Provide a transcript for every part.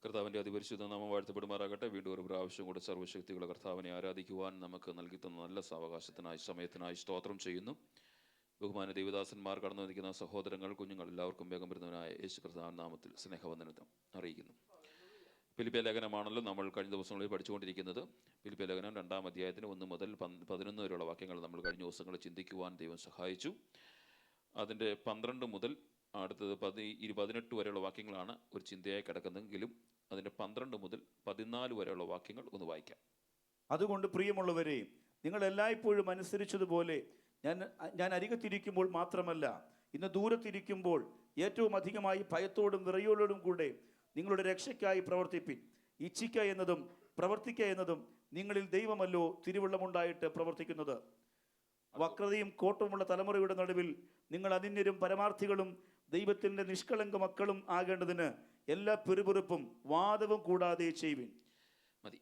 കർത്താവിൻ്റെ അതിപരിശുദ്ധ നാമം വാഴ്ത്തപ്പെടുമാറാകട്ടെ. വീണ്ടും ഒരു പ്രാവശ്യം കൂടെ സർവ്വശക്തിയുള്ള കർത്താവിനെ ആരാധിക്കുവാൻ നമുക്ക് നൽകി തന്ന നല്ല സാവകാശത്തിനായി സമയത്തിനായി സ്തോത്രം ചെയ്യുന്നു. ബഹുമാന ദേവദാസന്മാർ കടന്നു വന്നിരിക്കുന്ന സഹോദരങ്ങൾ, കുഞ്ഞുങ്ങൾ എല്ലാവർക്കും വേഗം വരുന്നവനായ യേശു കർത്താവിൻ നാമത്തിൽ സ്നേഹവന്ദനം അറിയിക്കുന്നു. ഫിലിപ്പിയ ലേഖനമാണല്ലോ നമ്മൾ കഴിഞ്ഞ ദിവസങ്ങളിൽ പഠിച്ചുകൊണ്ടിരിക്കുന്നത്. ഫിലിപ്പിയ ലേഖനം 2-ാം അധ്യായത്തിന് 1 മുതൽ 11 വരെയുള്ള വാക്യങ്ങൾ നമ്മൾ കഴിഞ്ഞ ദിവസങ്ങളിൽ ചിന്തിക്കുവാൻ ദൈവം സഹായിച്ചു. അതിൻ്റെ 12 മുതൽ അടുത്തത് 18 വരെയുള്ള വാക്യങ്ങളാണ് ഒരു ചിന്തയായി കിടക്കുന്നതെങ്കിലും അതിൻ്റെ 12 മുതൽ 14 വരെയുള്ള വാക്യങ്ങൾ ഒന്ന് വായിക്കാം. അതുകൊണ്ട് പ്രിയമുള്ളവരെ, നിങ്ങൾ എല്ലായ്പ്പോഴും അനുസരിച്ചതുപോലെ ഞാൻ അരികത്തിരിക്കുമ്പോൾ മാത്രമല്ല, ഇന്ന് ദൂരത്തിരിക്കുമ്പോൾ ഏറ്റവും അധികമായി ഭയത്തോടും വിറയലോടും കൂടെ നിങ്ങളുടെ രക്ഷയ്ക്കായി പ്രവർത്തിപ്പിൻ. ഇച്ഛിക്ക എന്നതും പ്രവർത്തിക്ക എന്നതും നിങ്ങളിൽ ദൈവമല്ലോ തിരുവുള്ളമുണ്ടായിട്ട് പ്രവർത്തിക്കുന്നത്. വക്രതയും കോട്ടവുമുള്ള തലമുറയുടെ നടുവിൽ നിങ്ങൾ അനിന്യരും പരമാർത്ഥികളും ദൈവത്തിൻ്റെ നിഷ്കളങ്ക മക്കളും ആകേണ്ടതിന് എല്ലാ പെരുപെറുപ്പും വാദവും കൂടാതെ ചെയ്യുവിൻ. മതി.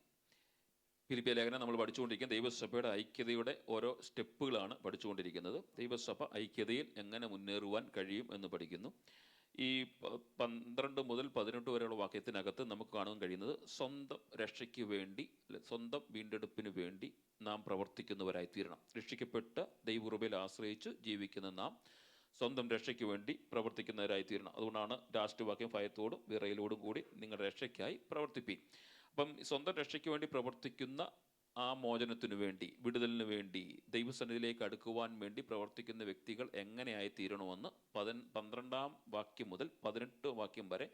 ഫിലിപ്പിയ ലേഖനം നമ്മൾ പഠിച്ചുകൊണ്ടിരിക്കുന്നത് ദൈവസഭയുടെ ഐക്യതയുടെ ഓരോ സ്റ്റെപ്പുകളാണ് പഠിച്ചുകൊണ്ടിരിക്കുന്നത്. ദൈവസഭ ഐക്യതയിൽ എങ്ങനെ മുന്നേറുവാൻ കഴിയും എന്ന് പഠിക്കുന്നു. ഈ 12 മുതൽ 18 വരെയുള്ള വാക്യത്തിനകത്ത് നമുക്ക് കാണാൻ കഴിയുന്നത് സ്വന്തം രക്ഷയ്ക്ക് വേണ്ടി, സ്വന്തം വീണ്ടെടുപ്പിന് വേണ്ടി നാം പ്രവർത്തിക്കുന്നവരായി തീരണം. രക്ഷിക്കപ്പെട്ട് ദൈവകൃപയിൽ ആശ്രയിച്ച് ജീവിക്കുന്ന നാം സ്വന്തം രക്ഷയ്ക്ക് വേണ്ടി പ്രവർത്തിക്കുന്നവരായി തീരണം. അതുകൊണ്ടാണ് ലാസ്റ്റ് വാക്യം ഭയത്തോടും വിറയലോടും കൂടി നിങ്ങളുടെ രക്ഷയ്ക്കായി പ്രവർത്തിപ്പി. അപ്പം സ്വന്തം രക്ഷയ്ക്ക് വേണ്ടി പ്രവർത്തിക്കുന്ന ആ മോചനത്തിനു വേണ്ടി, വിടുതലിന് വേണ്ടി, ദൈവസന്നിധിയിലേക്ക് അടുക്കുവാൻ വേണ്ടി പ്രവർത്തിക്കുന്ന വ്യക്തികൾ എങ്ങനെയായി തീരണമെന്ന് 12-ാം വാക്യം മുതൽ 18 വാക്യം വരെ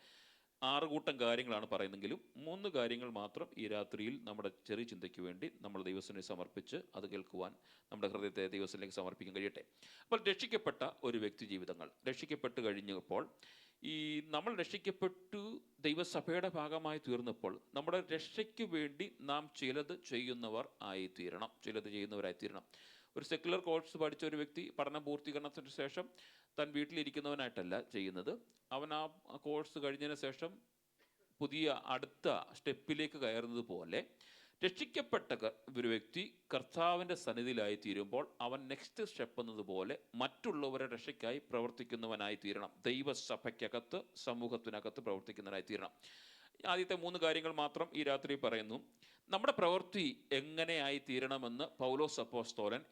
6 കൂട്ടം കാര്യങ്ങളാണ് പറയുന്നെങ്കിലും 3 കാര്യങ്ങൾ മാത്രം ഈ രാത്രിയിൽ നമ്മുടെ ചെറിയ ചിന്തയ്ക്ക് വേണ്ടി നമ്മൾ ദൈവസന്നിധി സമർപ്പിച്ച് അത് കേൾക്കുവാൻ നമ്മുടെ ഹൃദയത്തെ ദൈവസന്നിധിയിലേക്ക് സമർപ്പിക്കാൻ കഴിയട്ടെ. അപ്പോൾ രക്ഷിക്കപ്പെട്ട ഒരു വ്യക്തി ജീവിതങ്ങൾ, രക്ഷിക്കപ്പെട്ട് കഴിഞ്ഞപ്പോൾ നമ്മൾ രക്ഷിക്കപ്പെട്ടു ദൈവസഭയുടെ ഭാഗമായി തീർന്നപ്പോൾ നമ്മുടെ രക്ഷയ്ക്ക് വേണ്ടി നാം ചിലത് ചെയ്യുന്നവർ ആയിത്തീരണം, ചിലത് ചെയ്യുന്നവരായി തീരണം. ഒരു സെക്കുലർ കോഴ്സ് പഠിച്ച ഒരു വ്യക്തി പഠനം പൂർത്തീകരണത്തിന് ശേഷം താൻ വീട്ടിലിരിക്കുന്നവനായിട്ടല്ല ചെയ്യുന്നത്. അവൻ ആ കോഴ്സ് കഴിഞ്ഞതിന് ശേഷം പുതിയ അടുത്ത സ്റ്റെപ്പിലേക്ക് കയറുന്നത് പോലെ രക്ഷിക്കപ്പെട്ട ഒരു വ്യക്തി കർത്താവിൻ്റെ സന്നിധിയിലായി തീരുമ്പോൾ അവൻ നെക്സ്റ്റ് സ്റ്റെപ്പ് എന്നതുപോലെ മറ്റുള്ളവരുടെ രക്ഷയ്ക്കായി പ്രവർത്തിക്കുന്നവനായി തീരണം. ദൈവസഭയ്ക്കകത്ത്, സമൂഹത്തിനകത്ത് പ്രവർത്തിക്കുന്നവനായി തീരണം. ആദ്യത്തെ 3 കാര്യങ്ങൾ മാത്രം ഈ രാത്രി പറയുന്നു. നമ്മുടെ പ്രവൃത്തി എങ്ങനെയായി തീരണമെന്ന് പൗലോസ് അപ്പോസ്തലൻ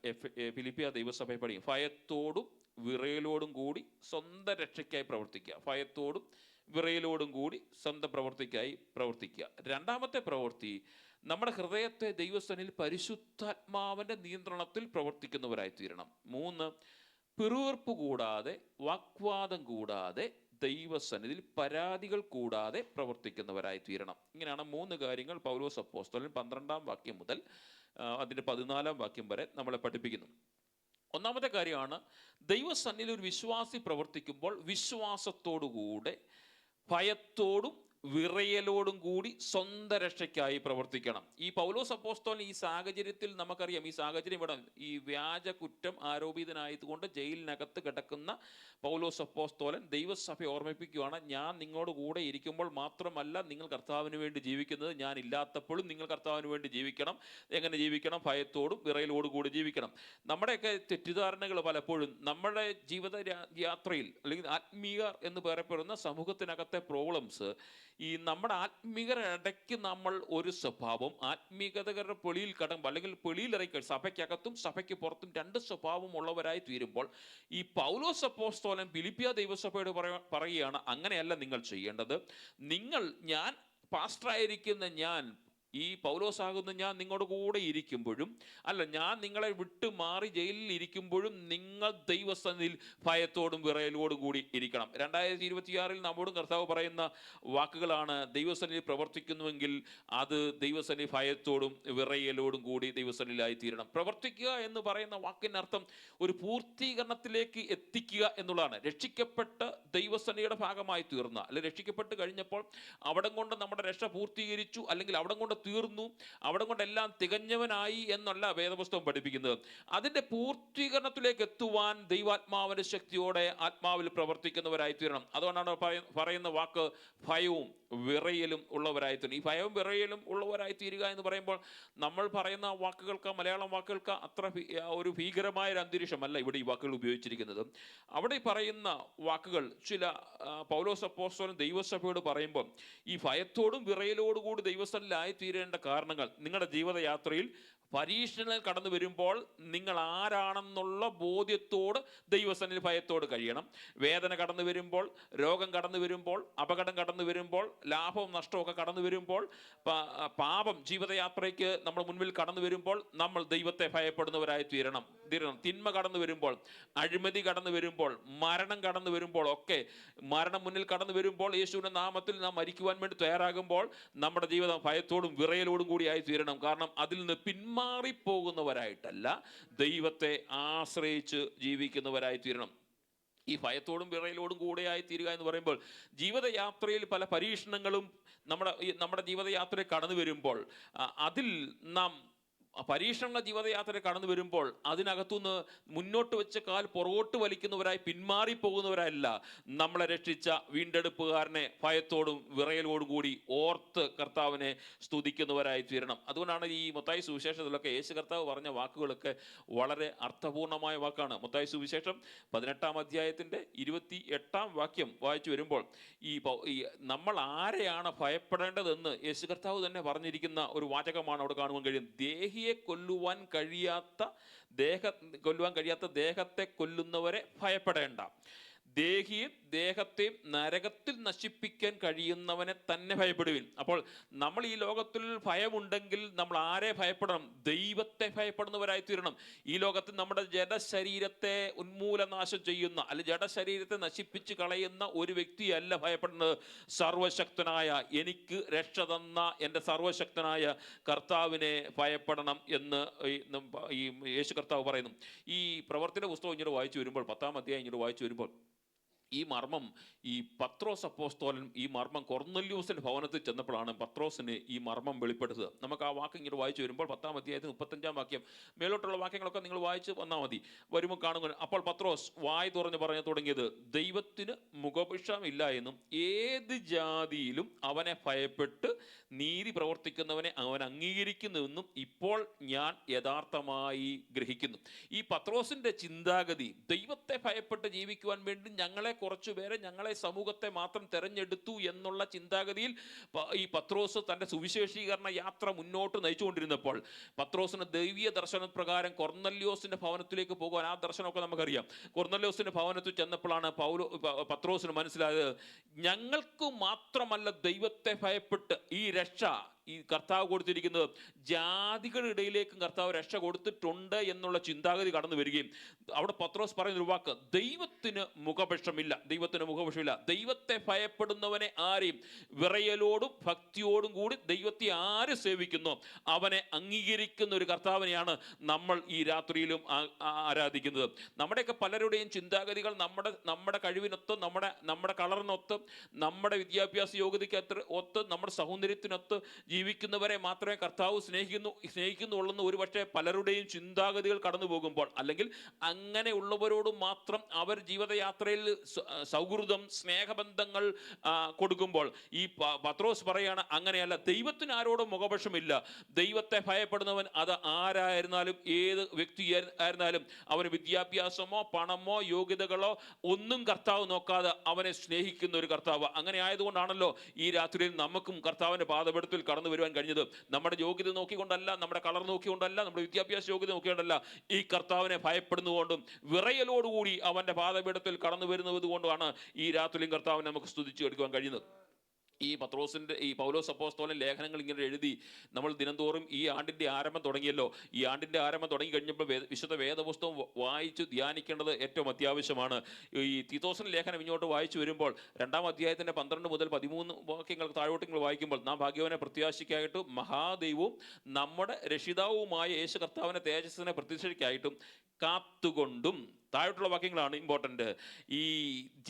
ഫിലിപ്പിയ ദൈവസഭയെ പഠിക്കും. ഭയത്തോടും വിറയലോടും കൂടി സ്വന്തം രക്ഷയ്ക്കായി പ്രവർത്തിക്കുക. ഭയത്തോടും വിറയലോടും കൂടി സ്വന്തം പ്രവൃത്തിക്കായി പ്രവർത്തിക്കുക. 2-ാമത്തെ പ്രവൃത്തി, നമ്മുടെ ഹൃദയത്തെ ദൈവസന്നിധിയിൽ പരിശുദ്ധാത്മാവിൻ്റെ നിയന്ത്രണത്തിൽ പ്രവർത്തിക്കുന്നവരായി തീരണം. 3, പിറുവിറുപ്പ് കൂടാതെ, വാഗ്വാദം കൂടാതെ, ദൈവസന്നിധിയിൽ പരാതികൾ കൂടാതെ പ്രവർത്തിക്കുന്നവരായി തീരണം. ഇങ്ങനെയാണ് 3 കാര്യങ്ങൾ പൗലോസ് അപ്പോസ്തലൻ 12-ാം വാക്യം മുതൽ അതിൻ്റെ 14-ാം വാക്യം വരെ നമ്മളെ പഠിപ്പിക്കുന്നു. 1-ാമത്തെ കാര്യമാണ്, ദൈവസന്നിധിയിൽ ഒരു വിശ്വാസി പ്രവർത്തിക്കുമ്പോൾ വിശ്വാസത്തോടുകൂടെ ഭയത്തോടും വിറയലോടും കൂടി സ്വന്തം രക്ഷയ്ക്കായി പ്രവർത്തിക്കണം. ഈ പൗലോസ് അപ്പോസ്തലൻ ഈ സാഹചര്യത്തിൽ നമുക്കറിയാം, ഈ സാഹചര്യം ഇവിടെ ഈ വ്യാജ കുറ്റം ആരോപിതനായതുകൊണ്ട് ജയിലിനകത്ത് കിടക്കുന്ന പൗലോസ് അപ്പോസ്തലൻ ദൈവസഭയെ ഓർമ്മിപ്പിക്കുകയാണ്, ഞാൻ നിങ്ങളോട് കൂടെ ഇരിക്കുമ്പോൾ മാത്രമല്ല നിങ്ങൾ കർത്താവിന് വേണ്ടി ജീവിക്കുന്നത്, ഞാൻ ഇല്ലാത്തപ്പോഴും നിങ്ങൾ കർത്താവിന് വേണ്ടി ജീവിക്കണം. എങ്ങനെ ജീവിക്കണം? ഭയത്തോടും വിറയലോടും കൂടി ജീവിക്കണം. നമ്മുടെയൊക്കെ തെറ്റിദ്ധാരണകൾ പലപ്പോഴും നമ്മുടെ ജീവിത യാത്രയിൽ, അല്ലെങ്കിൽ ആത്മീയർ എന്ന് പറയപ്പെടുന്ന സമൂഹത്തിനകത്തെ പ്രോബ്ലംസ്, ഈ നമ്മുടെ ആത്മീയരുടെ ഇടയ്ക്ക് നമ്മൾ ഒരു സ്വഭാവം, ആത്മീയതകളുടെ പൊളിയിൽ കടമ്പ് അല്ലെങ്കിൽ പൊളിയിലിറക്കി സഭയ്ക്കകത്തും സഭയ്ക്ക് പുറത്തും 2 സ്വഭാവം ഉള്ളവരായി തീരുമ്പോൾ ഈ പൗലോസ് അപ്പോസ്തലൻ ഫിലിപ്പിയ ദൈവസഭയോട് പറയുകയാണ്, അങ്ങനെയല്ല നിങ്ങൾ ചെയ്യേണ്ടത്. ഞാൻ പാസ്റ്ററായിരിക്കുന്ന ഞാൻ, ഈ പൗലോസാകുന്ന ഞാൻ നിങ്ങളുടെ കൂടെ ഇരിക്കുമ്പോഴും, അല്ല ഞാൻ നിങ്ങളെ വിട്ടു മാറി ജയിലിൽ ഇരിക്കുമ്പോഴും നിങ്ങൾ ദൈവസന്നിധിയിൽ ഭയത്തോടും വിറയലോടും കൂടി ഇരിക്കണം. 2026 നമ്മോടും കർത്താവ് പറയുന്ന വാക്കുകളാണ്, ദൈവസന്നിധിയിൽ പ്രവർത്തിക്കുന്നുവെങ്കിൽ അത് ദൈവസന്നിധി ഭയത്തോടും വിറയലോടും കൂടി ദൈവസന്നിധിയിലായി തീരണം. പ്രവർത്തിക്കുക എന്ന് പറയുന്ന വാക്കിനർത്ഥം ഒരു പൂർത്തീകരണത്തിലേക്ക് എത്തിക്കുക എന്നുള്ളതാണ്. രക്ഷിക്കപ്പെട്ട് ദൈവസന്നിധിയുടെ ഭാഗമായി തീർന്ന, അല്ലെങ്കിൽ രക്ഷിക്കപ്പെട്ട് കഴിഞ്ഞപ്പോൾ അവിടം കൊണ്ട് നമ്മുടെ രക്ഷ പൂർത്തീകരിച്ചു, അല്ലെങ്കിൽ അവിടം കൊണ്ട് തീർന്നു, അവിടെ കൊണ്ടെല്ലാം തികഞ്ഞവനായി എന്നല്ല വേദപുസ്തകം പഠിപ്പിക്കുന്നത്. അതിൻ്റെ പൂർത്തീകരണത്തിലേക്ക് എത്തുവാൻ ദൈവാത്മാവിൻ്റെ ശക്തിയോടെ ആത്മാവിൽ പ്രവർത്തിക്കുന്നവരായി തീരണം. അതുകൊണ്ടാണ് പറയുന്ന വാക്ക് ഭയവും വിറയലും ഉള്ളവരായി തീരണം. ഈ ഭയവും വിറയലും ഉള്ളവരായി തീരുക എന്ന് പറയുമ്പോൾ നമ്മൾ പറയുന്ന വാക്കുകൾക്ക്, മലയാളം വാക്കുകൾക്ക് അത്ര ഒരു ഭീകരമായ ഒരു അന്തരീക്ഷമല്ല ഇവിടെ ഈ വാക്കുകൾ ഉപയോഗിച്ചിരിക്കുന്നത്. അവിടെ പറയുന്ന വാക്കുകൾ ചില പൗലോസ് അപ്പോസ്തലൻ ദൈവസഭയോട് പറയുമ്പോൾ ഈ ഭയത്തോടും വിറയലോടും കൂടി ദൈവസ്ഥലിലായി തീരേണ്ട കാരണങ്ങൾ, നിങ്ങളുടെ ജീവിതയാത്രയിൽ പരീക്ഷണങ്ങൾ കടന്നു വരുമ്പോൾ നിങ്ങൾ ആരാണെന്നുള്ള ബോധ്യത്തോട് ദൈവസന്നിധിയിൽ ഭയത്തോട് കഴിയണം. വേദന കടന്നു വരുമ്പോൾ, രോഗം കടന്നു വരുമ്പോൾ, അപകടം കടന്നു വരുമ്പോൾ, ലാഭവും നഷ്ടവും ഒക്കെ കടന്നു വരുമ്പോൾ, പാപം ജീവിതയാത്രയ്ക്ക് നമ്മൾ മുൻപിൽ കടന്നു വരുമ്പോൾ നമ്മൾ ദൈവത്തെ ഭയപ്പെടുന്നവരായി തീരണം. തിന്മ കടന്നു വരുമ്പോൾ, അഴിമതി കടന്നു വരുമ്പോൾ, മരണം കടന്നു വരുമ്പോൾ ഒക്കെ, മരണം മുന്നിൽ കടന്നു വരുമ്പോൾ യേശുവിൻ്റെ നാമത്തിൽ നാം മരിക്കുവാൻ വേണ്ടി തയ്യാറാകുമ്പോൾ നമ്മുടെ ജീവിതം ഭയത്തോടും വിറയലോടും കൂടി ആയി തീരണം. കാരണം അതിൽ നിന്ന് പിന്മാറിപ്പോകുന്നവരായിട്ടല്ല, ദൈവത്തെ ആശ്രയിച്ച് ജീവിക്കുന്നവരായി തീരണം. ഈ ഭയത്തോടും വിറയലോടും കൂടെയായി തീരുക എന്ന് പറയുമ്പോൾ ജീവിതയാത്രയിൽ പല പരീക്ഷണങ്ങളും നമ്മുടെ ജീവിതയാത്രയിൽ കടന്നു വരുമ്പോൾ, അതിൽ നാം പരീക്ഷണ ജീവിതയാത്ര കടന്നു വരുമ്പോൾ അതിനകത്തുനിന്ന് മുന്നോട്ട് വെച്ച കാൽ പുറകോട്ട് വലിക്കുന്നവരായി പിന്മാറിപ്പോകുന്നവരല്ല, നമ്മളെ രക്ഷിച്ച വീണ്ടെടുപ്പുകാരനെ ഭയത്തോടും വിറയലോടും കൂടി ഓർത്ത് കർത്താവിനെ സ്തുതിക്കുന്നവരായി തീരണം. അതുകൊണ്ടാണ് ഈ മത്തായി സുവിശേഷത്തിലൊക്കെ യേശു കർത്താവ് പറഞ്ഞ വാക്കുകളൊക്കെ വളരെ അർത്ഥപൂർണമായ വാക്കാണ്. മത്തായി സുവിശേഷം 18-ാം അധ്യായത്തിൻ്റെ 28-ാം വാക്യം വായിച്ചു വരുമ്പോൾ ഈ നമ്മൾ ആരെയാണ് ഭയപ്പെടേണ്ടതെന്ന് യേശു കർത്താവ് തന്നെ പറഞ്ഞിരിക്കുന്ന ഒരു വാചകമാണ് അവിടെ കാണുവാൻ കഴിയും. കൊല്ലുവാൻ കഴിയാത്ത ദേഹത്തെ കൊല്ലുന്നവരെ ഭയപ്പെടേണ്ട, ദേഹത്തെ നരകത്തിൽ നശിപ്പിക്കാൻ കഴിയുന്നവനെ തന്നെ ഭയപ്പെടുവിൻ. അപ്പോൾ നമ്മൾ ഈ ലോകത്തിൽ ഭയമുണ്ടെങ്കിൽ നമ്മൾ ആരെ ഭയപ്പെടണം? ദൈവത്തെ ഭയപ്പെടുന്നവരായി തീരണം. ഈ ലോകത്തിൽ നമ്മുടെ ജഡശരീരത്തെ ഉന്മൂലനാശം ചെയ്യുന്ന, അല്ലെ ജഡശരീരത്തെ നശിപ്പിച്ച് കളയുന്ന ഒരു വ്യക്തിയല്ല ഭയപ്പെടുന്നത്. സർവശക്തനായ, എനിക്ക് രക്ഷ തന്ന എൻ്റെ സർവശക്തനായ കർത്താവിനെ ഭയപ്പെടണം എന്ന് ഈ യേശു കർത്താവ് പറയുന്നു. ഈ പ്രവർത്തിയുടെ പുസ്തകം ഇങ്ങനെ വായിച്ചു വരുമ്പോൾ, 10-ാം അധ്യായം ഇങ്ങനെ വായിച്ചു വരുമ്പോൾ ഈ മർമ്മം ഈ പത്രോസ് അപ്പോസ്തലൻ ഈ മർമ്മം കൊർന്നല്യോസിന്റെ ഭവനത്തിൽ ചെന്നപ്പോഴാണ് പത്രോസിന് ഈ മർമ്മം വെളിപ്പെടുത്തുക. നമുക്ക് ആ വാക്ക് ഇങ്ങനെ വായിച്ചു വരുമ്പോൾ 10-ാം അധ്യായത്തിൽ 35-ാം വാക്യം മേലോട്ടുള്ള വാക്യങ്ങളൊക്കെ നിങ്ങൾ വായിച്ച് വന്നാൽ മതി. വരുമ്പോൾ കാണുക, അപ്പോൾ പത്രോസ് വായ് തുറന്ന് പറഞ്ഞു തുടങ്ങിയത്, ദൈവത്തിന് മുഖപക്ഷമില്ല എന്നും ഏത് ജാതിയിലും അവനെ ഭയപ്പെട്ട് നീതി പ്രവർത്തിക്കുന്നവനെ അവൻ അംഗീകരിക്കുന്നുവെന്നും ഇപ്പോൾ ഞാൻ യഥാർത്ഥമായി ഗ്രഹിക്കുന്നു. ഈ പത്രോസിന്റെ ചിന്താഗതി ദൈവത്തെ ഭയപ്പെട്ട് ജീവിക്കുവാൻ വേണ്ടി കുറച്ചുപേരെ, ഞങ്ങളെ സമൂഹത്തെ മാത്രം തെരഞ്ഞെടുത്തു എന്നുള്ള ചിന്താഗതിയിൽ ഈ പത്രോസ് തൻ്റെ സുവിശേഷീകരണ യാത്ര മുന്നോട്ട് നയിച്ചുകൊണ്ടിരുന്നപ്പോൾ പത്രോസിന് ദൈവീയ ദർശനപ്രകാരം കൊർന്നല്യോസിന്റെ ഭവനത്തിലേക്ക് പോകുവാൻ, ആ ദർശനമൊക്കെ നമുക്കറിയാം. കൊർന്നല്യോസിന്റെ ഭവനത്തിൽ ചെന്നപ്പോഴാണ് പത്രോസിന് മനസ്സിലായത്, ഞങ്ങൾക്ക് മാത്രമല്ല ദൈവത്തെ ഭയപ്പെട്ട് ഈ രക്ഷ ഈ കർത്താവ് കൊടുത്തിരിക്കുന്നത്, ജാതികളുടെ ഇടയിലേക്കും കർത്താവ് രക്ഷ കൊടുത്തിട്ടുണ്ട് എന്നുള്ള ചിന്താഗതി കടന്നു വരികയും അവിടെ പത്രോസ് പറയുന്ന ഒരു വാക്ക്, ദൈവത്തിന് മുഖപക്ഷമില്ല. ദൈവത്തെ ഭയപ്പെടുന്നവനെ ആരെയും വിറയലോടും ഭക്തിയോടും കൂടി ദൈവത്തെ ആര് സേവിക്കുന്നു അവനെ അംഗീകരിക്കുന്ന ഒരു കർത്താവിനെയാണ് നമ്മൾ ഈ രാത്രിയിലും ആരാധിക്കുന്നത്. നമ്മുടെയൊക്കെ പലരുടെയും ചിന്താഗതികൾ നമ്മുടെ കഴിവിനൊത്ത്, നമ്മുടെ കളറിനൊത്ത്, നമ്മുടെ വിദ്യാഭ്യാസ യോഗ്യതയ്ക്ക് ഒത്ത്, നമ്മുടെ സൗന്ദര്യത്തിനൊത്ത് ജീവിക്കുന്നവരെ മാത്രമേ കർത്താവ് സ്നേഹിക്കുന്നുള്ളെന്ന് ഒരുപക്ഷെ പലരുടെയും ചിന്താഗതികൾ കടന്നു പോകുമ്പോൾ, അല്ലെങ്കിൽ അങ്ങനെയുള്ളവരോട് മാത്രം അവർ ജീവിതയാത്രയിൽ സൗഹൃദം, സ്നേഹബന്ധങ്ങൾ കൊടുക്കുമ്പോൾ ഈ പത്രോസ് പറയാണ്, അങ്ങനെയല്ല, ദൈവത്തിന് ആരോടും മുഖപക്ഷമില്ല. ദൈവത്തെ ഭയപ്പെടുന്നവൻ അത് ആരായിരുന്നാലും ഏത് വ്യക്തി ആയിരുന്നാലും അവന് വിദ്യാഭ്യാസമോ പണമോ യോഗ്യതകളോ ഒന്നും കർത്താവ് നോക്കാതെ അവനെ സ്നേഹിക്കുന്ന ഒരു കർത്താവ്. അങ്ങനെ ആയതുകൊണ്ടാണല്ലോ ഈ രാത്രിയിൽ നമുക്കും കർത്താവിൻ്റെ പാദപീഠത്തിൽ കടന്നു വരുവാൻ കഴിഞ്ഞത്. നമ്മുടെ യോഗ്യത നോക്കിക്കൊണ്ടല്ല, നമ്മുടെ കളർ നോക്കിക്കൊണ്ടല്ല, നമ്മുടെ വിദ്യാഭ്യാസ യോഗ്യത നോക്കിക്കൊണ്ടല്ല, ഈ കർത്താവിനെ ഭയപ്പെടുന്നതുകൊണ്ടും വിറയലോടുകൂടി അവന്റെ പാദപീഠത്തിൽ കടന്നു വരുന്നത് കൊണ്ടുമാണ് ഈ രാത്രിയിലും കർത്താവിനെ നമുക്ക് സ്തുതിച്ചു എടുക്കുവാൻ കഴിയുന്നത്. ഈ പൗലോസ് അപ്പോസ്തലൻ ലേഖനങ്ങൾ ഇങ്ങനെ എഴുതി നമ്മൾ ദിനംതോറും ഈ ആണ്ടിൻ്റെ ആരംഭം തുടങ്ങിയല്ലോ. ഈ ആണ്ടിൻ്റെ ആരംഭം തുടങ്ങി കഴിഞ്ഞപ്പോൾ വിശുദ്ധ വേദപുസ്തകം വായിച്ച് ധ്യാനിക്കേണ്ടത് ഏറ്റവും അത്യാവശ്യമാണ്. ഈ തീത്തോസിന്റെ ലേഖനം ഇങ്ങോട്ട് വായിച്ചു വരുമ്പോൾ 2-ാം അധ്യായത്തിൻ്റെ 12 മുതൽ 13 വാക്യങ്ങൾ താഴോട്ട് വായിക്കുമ്പോൾ, നാം ഭാഗ്യവാനെ പ്രത്യാശിക്കായിട്ടും മഹാദൈവവും നമ്മുടെ രക്ഷിതാവുമായ യേശു കർത്താവിനെ തേജസ്സിനെ പ്രത്യക്ഷയ്ക്കായിട്ടും കാത്തുകൊണ്ടും താഴോട്ടുള്ള വാക്യങ്ങളാണ് ഇമ്പോർട്ടൻ്റ്. ഈ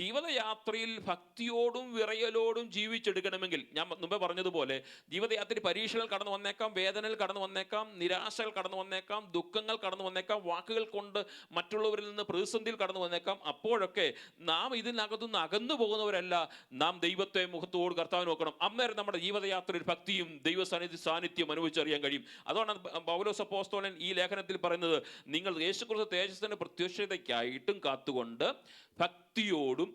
ജീവിതയാത്രയിൽ ഭക്തിയോടും വിറയലോടും ജീവിച്ചെടുക്കണമെങ്കിൽ ഞാൻ മുമ്പേ പറഞ്ഞതുപോലെ ജീവിതയാത്രയിൽ പരീക്ഷകൾ കടന്നു വന്നേക്കാം, വേദനകൾ കടന്നു വന്നേക്കാം, നിരാശകൾ കടന്നു വന്നേക്കാം, ദുഃഖങ്ങൾ കടന്നു വന്നേക്കാം, വാക്കുകൾ കൊണ്ട് മറ്റുള്ളവരിൽ നിന്ന് പ്രതിസന്ധിയിൽ കടന്നു വന്നേക്കാം. അപ്പോഴൊക്കെ നാം ഇതിനകത്തുനിന്ന് അകന്നു പോകുന്നവരല്ല, നാം ദൈവത്തെ മുഖത്തോട് കർത്താവിന് നോക്കണം. അന്നേരം നമ്മുടെ ജീവിതയാത്രയിൽ ഭക്തിയും സാന്നിധ്യം അനുഭവിച്ചറിയാൻ കഴിയും. അതുകൊണ്ടാണ് പൗലോസ് അപ്പോസ്തലൻ ഈ ലേഖനത്തിൽ പറയുന്നത്, നിങ്ങൾ യേശുക്രിസ്തു തേജസ്സിന്റെ പ്രത്യക്ഷതയ്ക്കായിട്ടും കാത്തുകൊണ്ട് ഭക്തിയോടും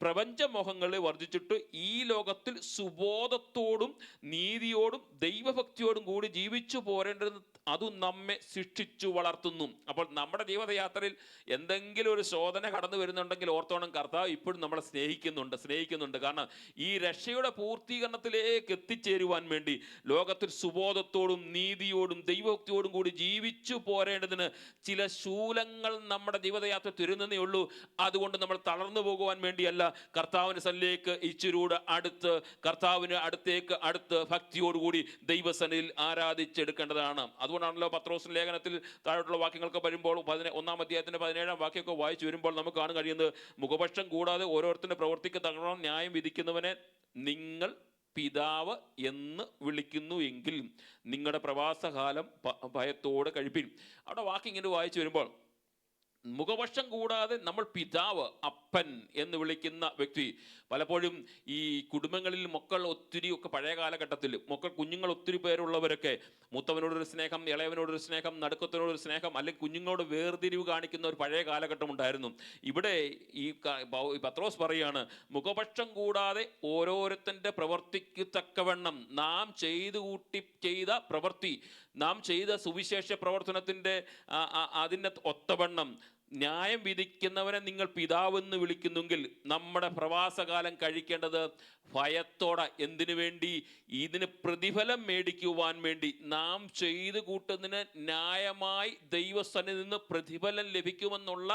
പ്രപഞ്ചമോഹങ്ങളെ വർജിച്ചിട്ട് ഈ ലോകത്തിൽ സുബോധത്തോടും നീതിയോടും ദൈവഭക്തിയോടും കൂടി ജീവിച്ചു പോരേണ്ടത് അതും നമ്മെ ശിക്ഷിച്ചു വളർത്തുന്നു. അപ്പോൾ നമ്മുടെ ജീവിതയാത്രയിൽ എന്തെങ്കിലും ഒരു ശോധന കടന്നു വരുന്നുണ്ടെങ്കിൽ ഓർത്തോണം, കർത്താവ് ഇപ്പോഴും നമ്മളെ സ്നേഹിക്കുന്നുണ്ട്. കാരണം ഈ രക്ഷയുടെ പൂർത്തീകരണത്തിലേക്ക് എത്തിച്ചേരുവാൻ വേണ്ടി ലോകത്തിൽ സുബോധത്തോടും നീതിയോടും ദൈവഭക്തിയോടും കൂടി ജീവിച്ചു പോരേണ്ടതിന് ചില ശൂലങ്ങൾ നമ്മുടെ ജീവിതയാത്ര തരുന്നതേ ഉള്ളൂ. അതുകൊണ്ട് നമ്മൾ തളർന്നു പോകുവാൻ വേണ്ടിയല്ല, കർത്താവിന് സന്നിധിയിലേക്ക് ഇച്ചിരൂടെ അടുത്ത് ഭക്തിയോടുകൂടി ദൈവസന്നിധിയിൽ ആരാധിച്ചെടുക്കേണ്ടതാണ്. അതുകൊണ്ടാണല്ലോ പത്രോസിന്റെ ലേഖനത്തിൽ താഴോട്ടുള്ള വാക്യങ്ങൾക്ക് വരുമ്പോൾ 1-ാം അധ്യായത്തിന്റെ 17-ാം വാക്യമൊക്കെ വായിച്ചു വരുമ്പോൾ നമുക്ക് കാണാൻ കഴിയുന്നത്, മുഖപക്ഷം കൂടാതെ ഓരോരുത്തരുടെ പ്രവൃത്തിക്ക് തകണം ന്യായം വിധിക്കുന്നവനെ നിങ്ങൾ പിതാവ് എന്ന് വിളിക്കുന്നു എങ്കിൽ നിങ്ങളുടെ പ്രവാസകാലം ഭയത്തോടെ കഴിപ്പിൻ. അവിടെ വാക്കിങ്ങനെ വായിച്ചു വരുമ്പോൾ മുഖപക്ഷം കൂടാതെ നമ്മൾ പിതാവ്, അപ്പൻ എന്ന് വിളിക്കുന്ന വ്യക്തി, പലപ്പോഴും ഈ കുടുംബങ്ങളിൽ മക്കൾ ഒത്തിരി ഒക്കെ പഴയ കാലഘട്ടത്തിൽ കുഞ്ഞുങ്ങൾ ഒത്തിരി പേരുള്ളവരൊക്കെ മൂത്തവനോടൊരു സ്നേഹം, ഇളയവനോടൊരു സ്നേഹം, നടുക്കത്തിനോടൊരു സ്നേഹം, അല്ലെങ്കിൽ കുഞ്ഞുങ്ങളോട് വേർതിരിവ് കാണിക്കുന്ന ഒരു പഴയ കാലഘട്ടം ഉണ്ടായിരുന്നു. ഇവിടെ ഈ പത്രോസ് പറയാണ്, മുഖപക്ഷം കൂടാതെ ഓരോരുത്തൻ്റെ പ്രവർത്തിക്ക് തക്കവണ്ണം നാം ചെയ്ത പ്രവൃത്തി, നാം ചെയ്ത സുവിശേഷ പ്രവർത്തനത്തിൻ്റെ അതിൻ്റെ ഒത്തവണ്ണം ന്യായം വിധിക്കുന്നവനെ നിങ്ങൾ പിതാവെന്ന് വിളിക്കുന്നെങ്കിൽ നമ്മുടെ പ്രവാസകാലം കഴിക്കേണ്ടത് ഭയത്തോടെ. എന്തിനു വേണ്ടി? ഇതിന് പ്രതിഫലം മേടിക്കുവാൻ വേണ്ടി. നാം ചെയ്തു കൂട്ടുന്നതിന് ന്യായമായി ദൈവസന്നിധിയിൽ നിന്ന് പ്രതിഫലം ലഭിക്കുമെന്നുള്ള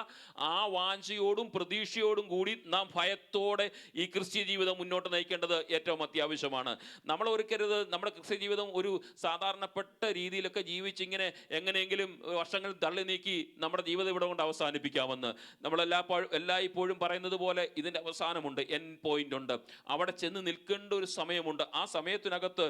ആ വാഞ്ചയോടും പ്രതീക്ഷയോടും കൂടി നാം ഭയത്തോടെ ഈ ക്രിസ്ത്യ ജീവിതം മുന്നോട്ട് നയിക്കേണ്ടത് ഏറ്റവും അത്യാവശ്യമാണ്. നമ്മൾ ഒരിക്കരുത് നമ്മുടെ ക്രിസ്ത്യ ജീവിതം ഒരു സാധാരണപ്പെട്ട രീതിയിലൊക്കെ ജീവിച്ചിങ്ങനെ എങ്ങനെയെങ്കിലും വർഷങ്ങൾ തള്ളി നീക്കി നമ്മുടെ ജീവിതം ഇവിടെ കൊണ്ട് അവസാനിപ്പിക്കാമെന്ന് എല്ലായ്പ്പോഴും പറയുന്നത് പോലെ ഇതിൻ്റെ അവസാനമുണ്ട്, എൻഡ് പോയിന്റ് ഉണ്ട്. അവിടെ ചെന്ന് നിൽക്കേണ്ട ഒരു സമയമുണ്ട്. ആ സമയത്തിനകത്ത്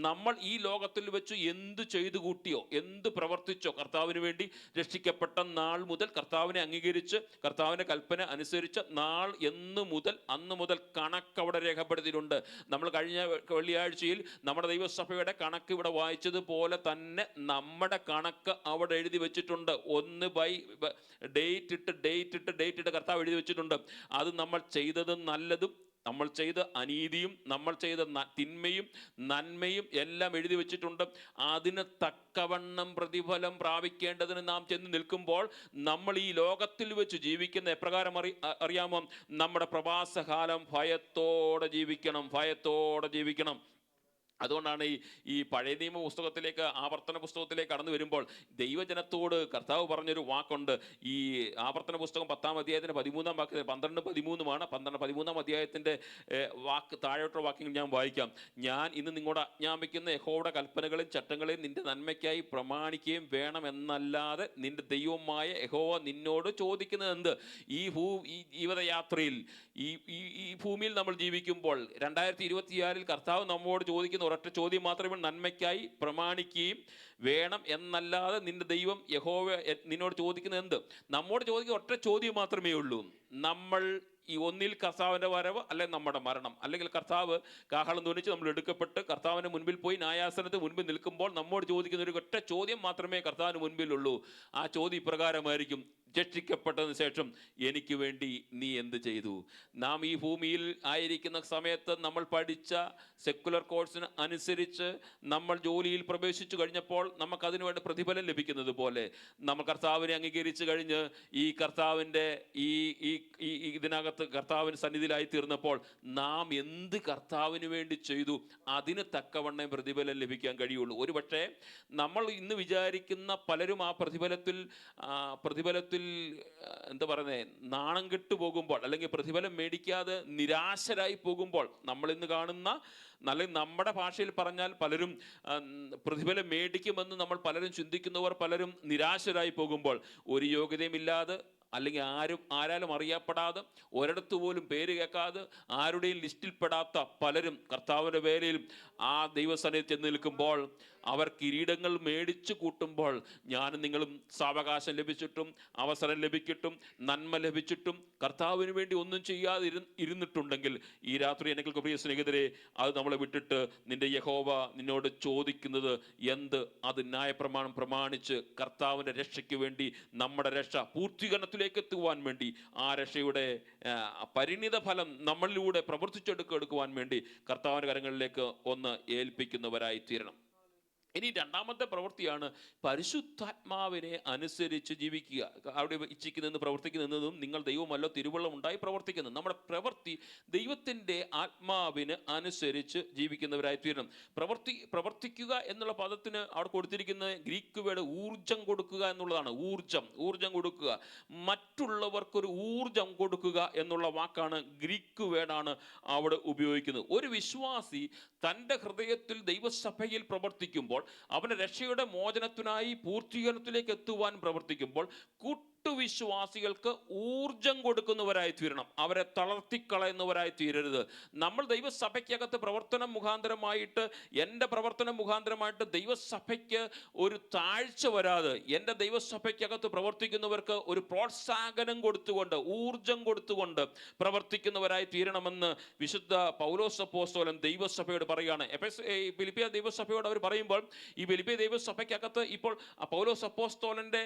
നമ്മൾ ഈ ലോകത്തിൽ വെച്ച് എന്ത് ചെയ്തു കൂട്ടിയോ, എന്ത് പ്രവർത്തിച്ചോ, കർത്താവിന് വേണ്ടി രക്ഷിക്കപ്പെട്ട നാൾ മുതൽ കർത്താവിനെ അംഗീകരിച്ച് കർത്താവിൻ്റെ കൽപ്പന അനുസരിച്ച നാൾ അന്ന് മുതൽ കണക്ക് അവിടെ രേഖപ്പെടുത്തിയിട്ടുണ്ട്. നമ്മൾ കഴിഞ്ഞ വെള്ളിയാഴ്ചയിൽ നമ്മുടെ ദൈവസഭയുടെ കണക്ക് ഇവിടെ വായിച്ചതുപോലെ തന്നെ നമ്മുടെ കണക്ക് അവിടെ എഴുതി വെച്ചിട്ടുണ്ട്. ഡേറ്റ് ഇട്ട് കർത്താവ് എഴുതി വെച്ചിട്ടുണ്ട്. അത് നമ്മൾ ചെയ്തത് നല്ലതും നമ്മൾ ചെയ്ത അനീതിയും നമ്മൾ ചെയ്ത തിന്മയും നന്മയും എല്ലാം എഴുതി വെച്ചിട്ടുണ്ട്. അതിന് തക്കവണ്ണം പ്രതിഫലം പ്രാപിക്കേണ്ടതിന് നാം ചെന്ന് നിൽക്കുമ്പോൾ നമ്മൾ ഈ ലോകത്തിൽ വെച്ച് ജീവിക്കുന്ന എപ്രകാരം അറിയാമോ? നമ്മുടെ പ്രവാസകാലം ഭയത്തോടെ ജീവിക്കണം. അതുകൊണ്ടാണ് ഈ പഴയ നിയമ പുസ്തകത്തിലേക്ക്, ആവർത്തന പുസ്തകത്തിലേക്ക് കടന്നു വരുമ്പോൾ ദൈവജനത്തോട് കർത്താവ് പറഞ്ഞൊരു വാക്കുണ്ട്. ഈ ആവർത്തന പുസ്തകം 10-ാം അധ്യായത്തിൻ്റെ 13-ാം വാക്യത്തിൽ 12-13 13-ാം അധ്യായത്തിൻ്റെ താഴോട്ടുള്ള വാക്യങ്ങൾ ഞാൻ വായിക്കാം. ഞാൻ ഇന്ന് നിങ്ങളോട് ആജ്ഞാപിക്കുന്ന യഹോവയുടെ കൽപ്പനകളെയും ചട്ടങ്ങളെയും നിന്റെ നന്മയ്ക്കായി പ്രമാണിക്കുകയും വേണമെന്നല്ലാതെ നിന്റെ ദൈവമായ യഹോവ നിന്നോട് ചോദിക്കുന്നത് എന്ത്? ഈ ജീവിതയാത്രയിൽ ഈ ഭൂമിയിൽ നമ്മൾ ജീവിക്കുമ്പോൾ 2024 കർത്താവ് നമ്മോട് ചോദിക്കുന്ന ഒരൊറ്റ ചോദ്യം മാത്രമേ, നന്മയ്ക്കായി പ്രമാണിക്കുകയും വേണം എന്നല്ലാതെ നിന്റെ ദൈവം യഹോവ നിന്നോട് ചോദിക്കുന്നത് എന്ത്? നമ്മോട് ചോദിക്കുന്ന ഒറ്റ ചോദ്യം മാത്രമേ ഉള്ളൂ. നമ്മൾ ഈ ഒന്നിൽ കർത്താവിൻ്റെ വരവ്, അല്ലെങ്കിൽ നമ്മുടെ മരണം, അല്ലെങ്കിൽ കർത്താവ് കാഹളം ധ്വനിച്ച് നമ്മൾ എടുക്കപ്പെട്ട് കർത്താവിൻ്റെ മുൻപിൽ പോയി ന്യായാസനത്തിന് മുൻപിൽ നിൽക്കുമ്പോൾ നമ്മോട് ചോദിക്കുന്ന ഒരു ഒറ്റ ചോദ്യം മാത്രമേ കർത്താവിന് മുൻപിലുള്ളൂ. ആ ചോദ്യം ഇപ്രകാരമായിരിക്കും: രക്ഷിക്കപ്പെട്ടതിന് ശേഷം എനിക്ക് വേണ്ടി നീ എന്ത് ചെയ്തു? നാം ഈ ഭൂമിയിൽ ആയിരിക്കുന്ന സമയത്ത് നമ്മൾ പഠിച്ച സെക്കുലർ കോഴ്സിന് അനുസരിച്ച് നമ്മൾ ജോലിയിൽ പ്രവേശിച്ചു കഴിഞ്ഞപ്പോൾ നമുക്കതിനു വേണ്ട പ്രതിഫലം ലഭിക്കുന്നത് പോലെ നമ്മൾ കർത്താവിനെ അംഗീകരിച്ച് കഴിഞ്ഞ് ഈ കർത്താവിൻ്റെ ഇതിനകത്ത് കർത്താവിന് സന്നിധിയിലായി തീർന്നപ്പോൾ നാം എന്ത് കർത്താവിന് വേണ്ടി ചെയ്തു, അതിന് തക്കവണ്ണം പ്രതിഫലം ലഭിക്കാൻ കഴിയുള്ളൂ. ഒരുപക്ഷെ നമ്മൾ ഇന്ന് വിചാരിക്കുന്ന പലരും ആ പ്രതിഫലത്തിൽ എന്താ പറയുന്നത്, നാണം കെട്ടു പോകുമ്പോൾ, അല്ലെങ്കിൽ പ്രതിഫലം മേടിക്കാതെ നിരാശരായി പോകുമ്പോൾ, നമ്മൾ ഇന്ന് കാണുന്ന, അല്ലെങ്കിൽ നമ്മുടെ ഭാഷയിൽ പറഞ്ഞാൽ പലരും പ്രതിഫലം മേടിക്കുമെന്ന് നമ്മൾ പലരും ചിന്തിക്കുന്നവർ പലരും നിരാശരായി പോകുമ്പോൾ, ഒരു യോഗ്യതയുമില്ലാതെ അല്ലെങ്കിൽ ആരാലും അറിയപ്പെടാതെ, ഒരിടത്ത് പോലും പേര് കേൾക്കാതെ, ആരുടെയും ലിസ്റ്റിൽപ്പെടാത്ത പലരും കർത്താവിൻ്റെ വേലയിൽ ആ ദൈവസന്നിധിയിൽ ചെന്ന് നിൽക്കുമ്പോൾ, അവർ കിരീടങ്ങൾ മേടിച്ചു കൂട്ടുമ്പോൾ, ഞാനും നിങ്ങളും സാവകാശം ലഭിച്ചിട്ടും അവസരം ലഭിച്ചിട്ടും നന്മ ലഭിച്ചിട്ടും കർത്താവിന് വേണ്ടി ഒന്നും ചെയ്യാതെ ഇരുന്നിട്ടുണ്ടെങ്കിൽ, ഈ രാത്രി എനിക്ക് പ്രിയ സ്നേഹിതരെ, അത് നമ്മളെ വിട്ടിട്ട് നിന്റെ യഹോവ നിന്നോട് ചോദിക്കുന്നത് എന്ത്? അത് ന്യായപ്രമാണം പ്രമാണിച്ച് കർത്താവിൻ്റെ രക്ഷയ്ക്ക് വേണ്ടി, നമ്മുടെ രക്ഷ പൂർത്തീകരണത്തിലേക്ക് എത്തുവാൻ വേണ്ടി, ആ രക്ഷയുടെ പരിണിത ഫലം നമ്മളിലൂടെ പ്രവർത്തിച്ചെടുക്കുവാൻ വേണ്ടി കർത്താവിൻ്റെ കരങ്ങളിലേക്ക് ഒന്ന് ഏൽപ്പിക്കുന്നവരായി തീരണം. ഇനി രണ്ടാമത്തെ പ്രവൃത്തിയാണ് പരിശുദ്ധാത്മാവിനെ അനുസരിച്ച് ജീവിക്കുക. അവിടെ ഇച്ഛിക്കുന്നതെന്ന് പ്രവർത്തിക്കുന്നതും നിങ്ങൾ ദൈവമല്ലോ, തിരുവള്ളം ഉണ്ടായി പ്രവർത്തിക്കുന്നത്. നമ്മുടെ പ്രവൃത്തി ദൈവത്തിൻ്റെ ആത്മാവിന് അനുസരിച്ച് ജീവിക്കുന്നവരായി തീരണം. പ്രവർത്തിക്കുക എന്നുള്ള പദത്തിന് അവിടെ കൊടുത്തിരിക്കുന്നത് ഗ്രീക്ക് വേർഡ് ഊർജം കൊടുക്കുക എന്നുള്ളതാണ്. ഊർജം കൊടുക്കുക, മറ്റുള്ളവർക്കൊരു ഊർജം കൊടുക്കുക എന്നുള്ള വാക്കാണ്, ഗ്രീക്ക് വേർഡാണ് അവിടെ ഉപയോഗിക്കുന്നത്. ഒരു വിശ്വാസി തൻ്റെ ഹൃദയത്തിൽ ദൈവസഭയിൽ പ്രവർത്തിക്കുമ്പോൾ, അവന്റെ രക്ഷയുടെ മോചനത്തിനായി പൂർത്തീകരണത്തിലേക്ക് എത്തുവാൻ പ്രവർത്തിക്കുമ്പോൾ, വിശ്വാസികൾക്ക് ഊർജം കൊടുക്കുന്നവരായി തീരണം. അവരെ തളർത്തിക്കളയുന്നവരായി തീരരുത്. നമ്മൾ ദൈവസഭയ്ക്കകത്ത് പ്രവർത്തനം മുഖാന്തരമായിട്ട്, എൻ്റെ പ്രവർത്തനം മുഖാന്തരമായിട്ട് ദൈവസഭയ്ക്ക് ഒരു താഴ്ച വരാതെ, എൻ്റെ ദൈവസഭയ്ക്കകത്ത് പ്രവർത്തിക്കുന്നവർക്ക് ഒരു പ്രോത്സാഹനം കൊടുത്തുകൊണ്ട്, ഊർജം കൊടുത്തുകൊണ്ട് പ്രവർത്തിക്കുന്നവരായി തീരണമെന്ന് വിശുദ്ധ പൗലോസ് അപ്പോസ്തലൻ ദൈവസഭയോട് പറയുകയാണ്. ഫിലിപ്പിയ ദൈവസഭയോട് അവർ പറയുമ്പോൾ, ഈ ഫിലിപ്പിയ ദൈവസഭയ്ക്കകത്ത് ഇപ്പോൾ പൗലോസ് അപ്പോസ്തലന്റെ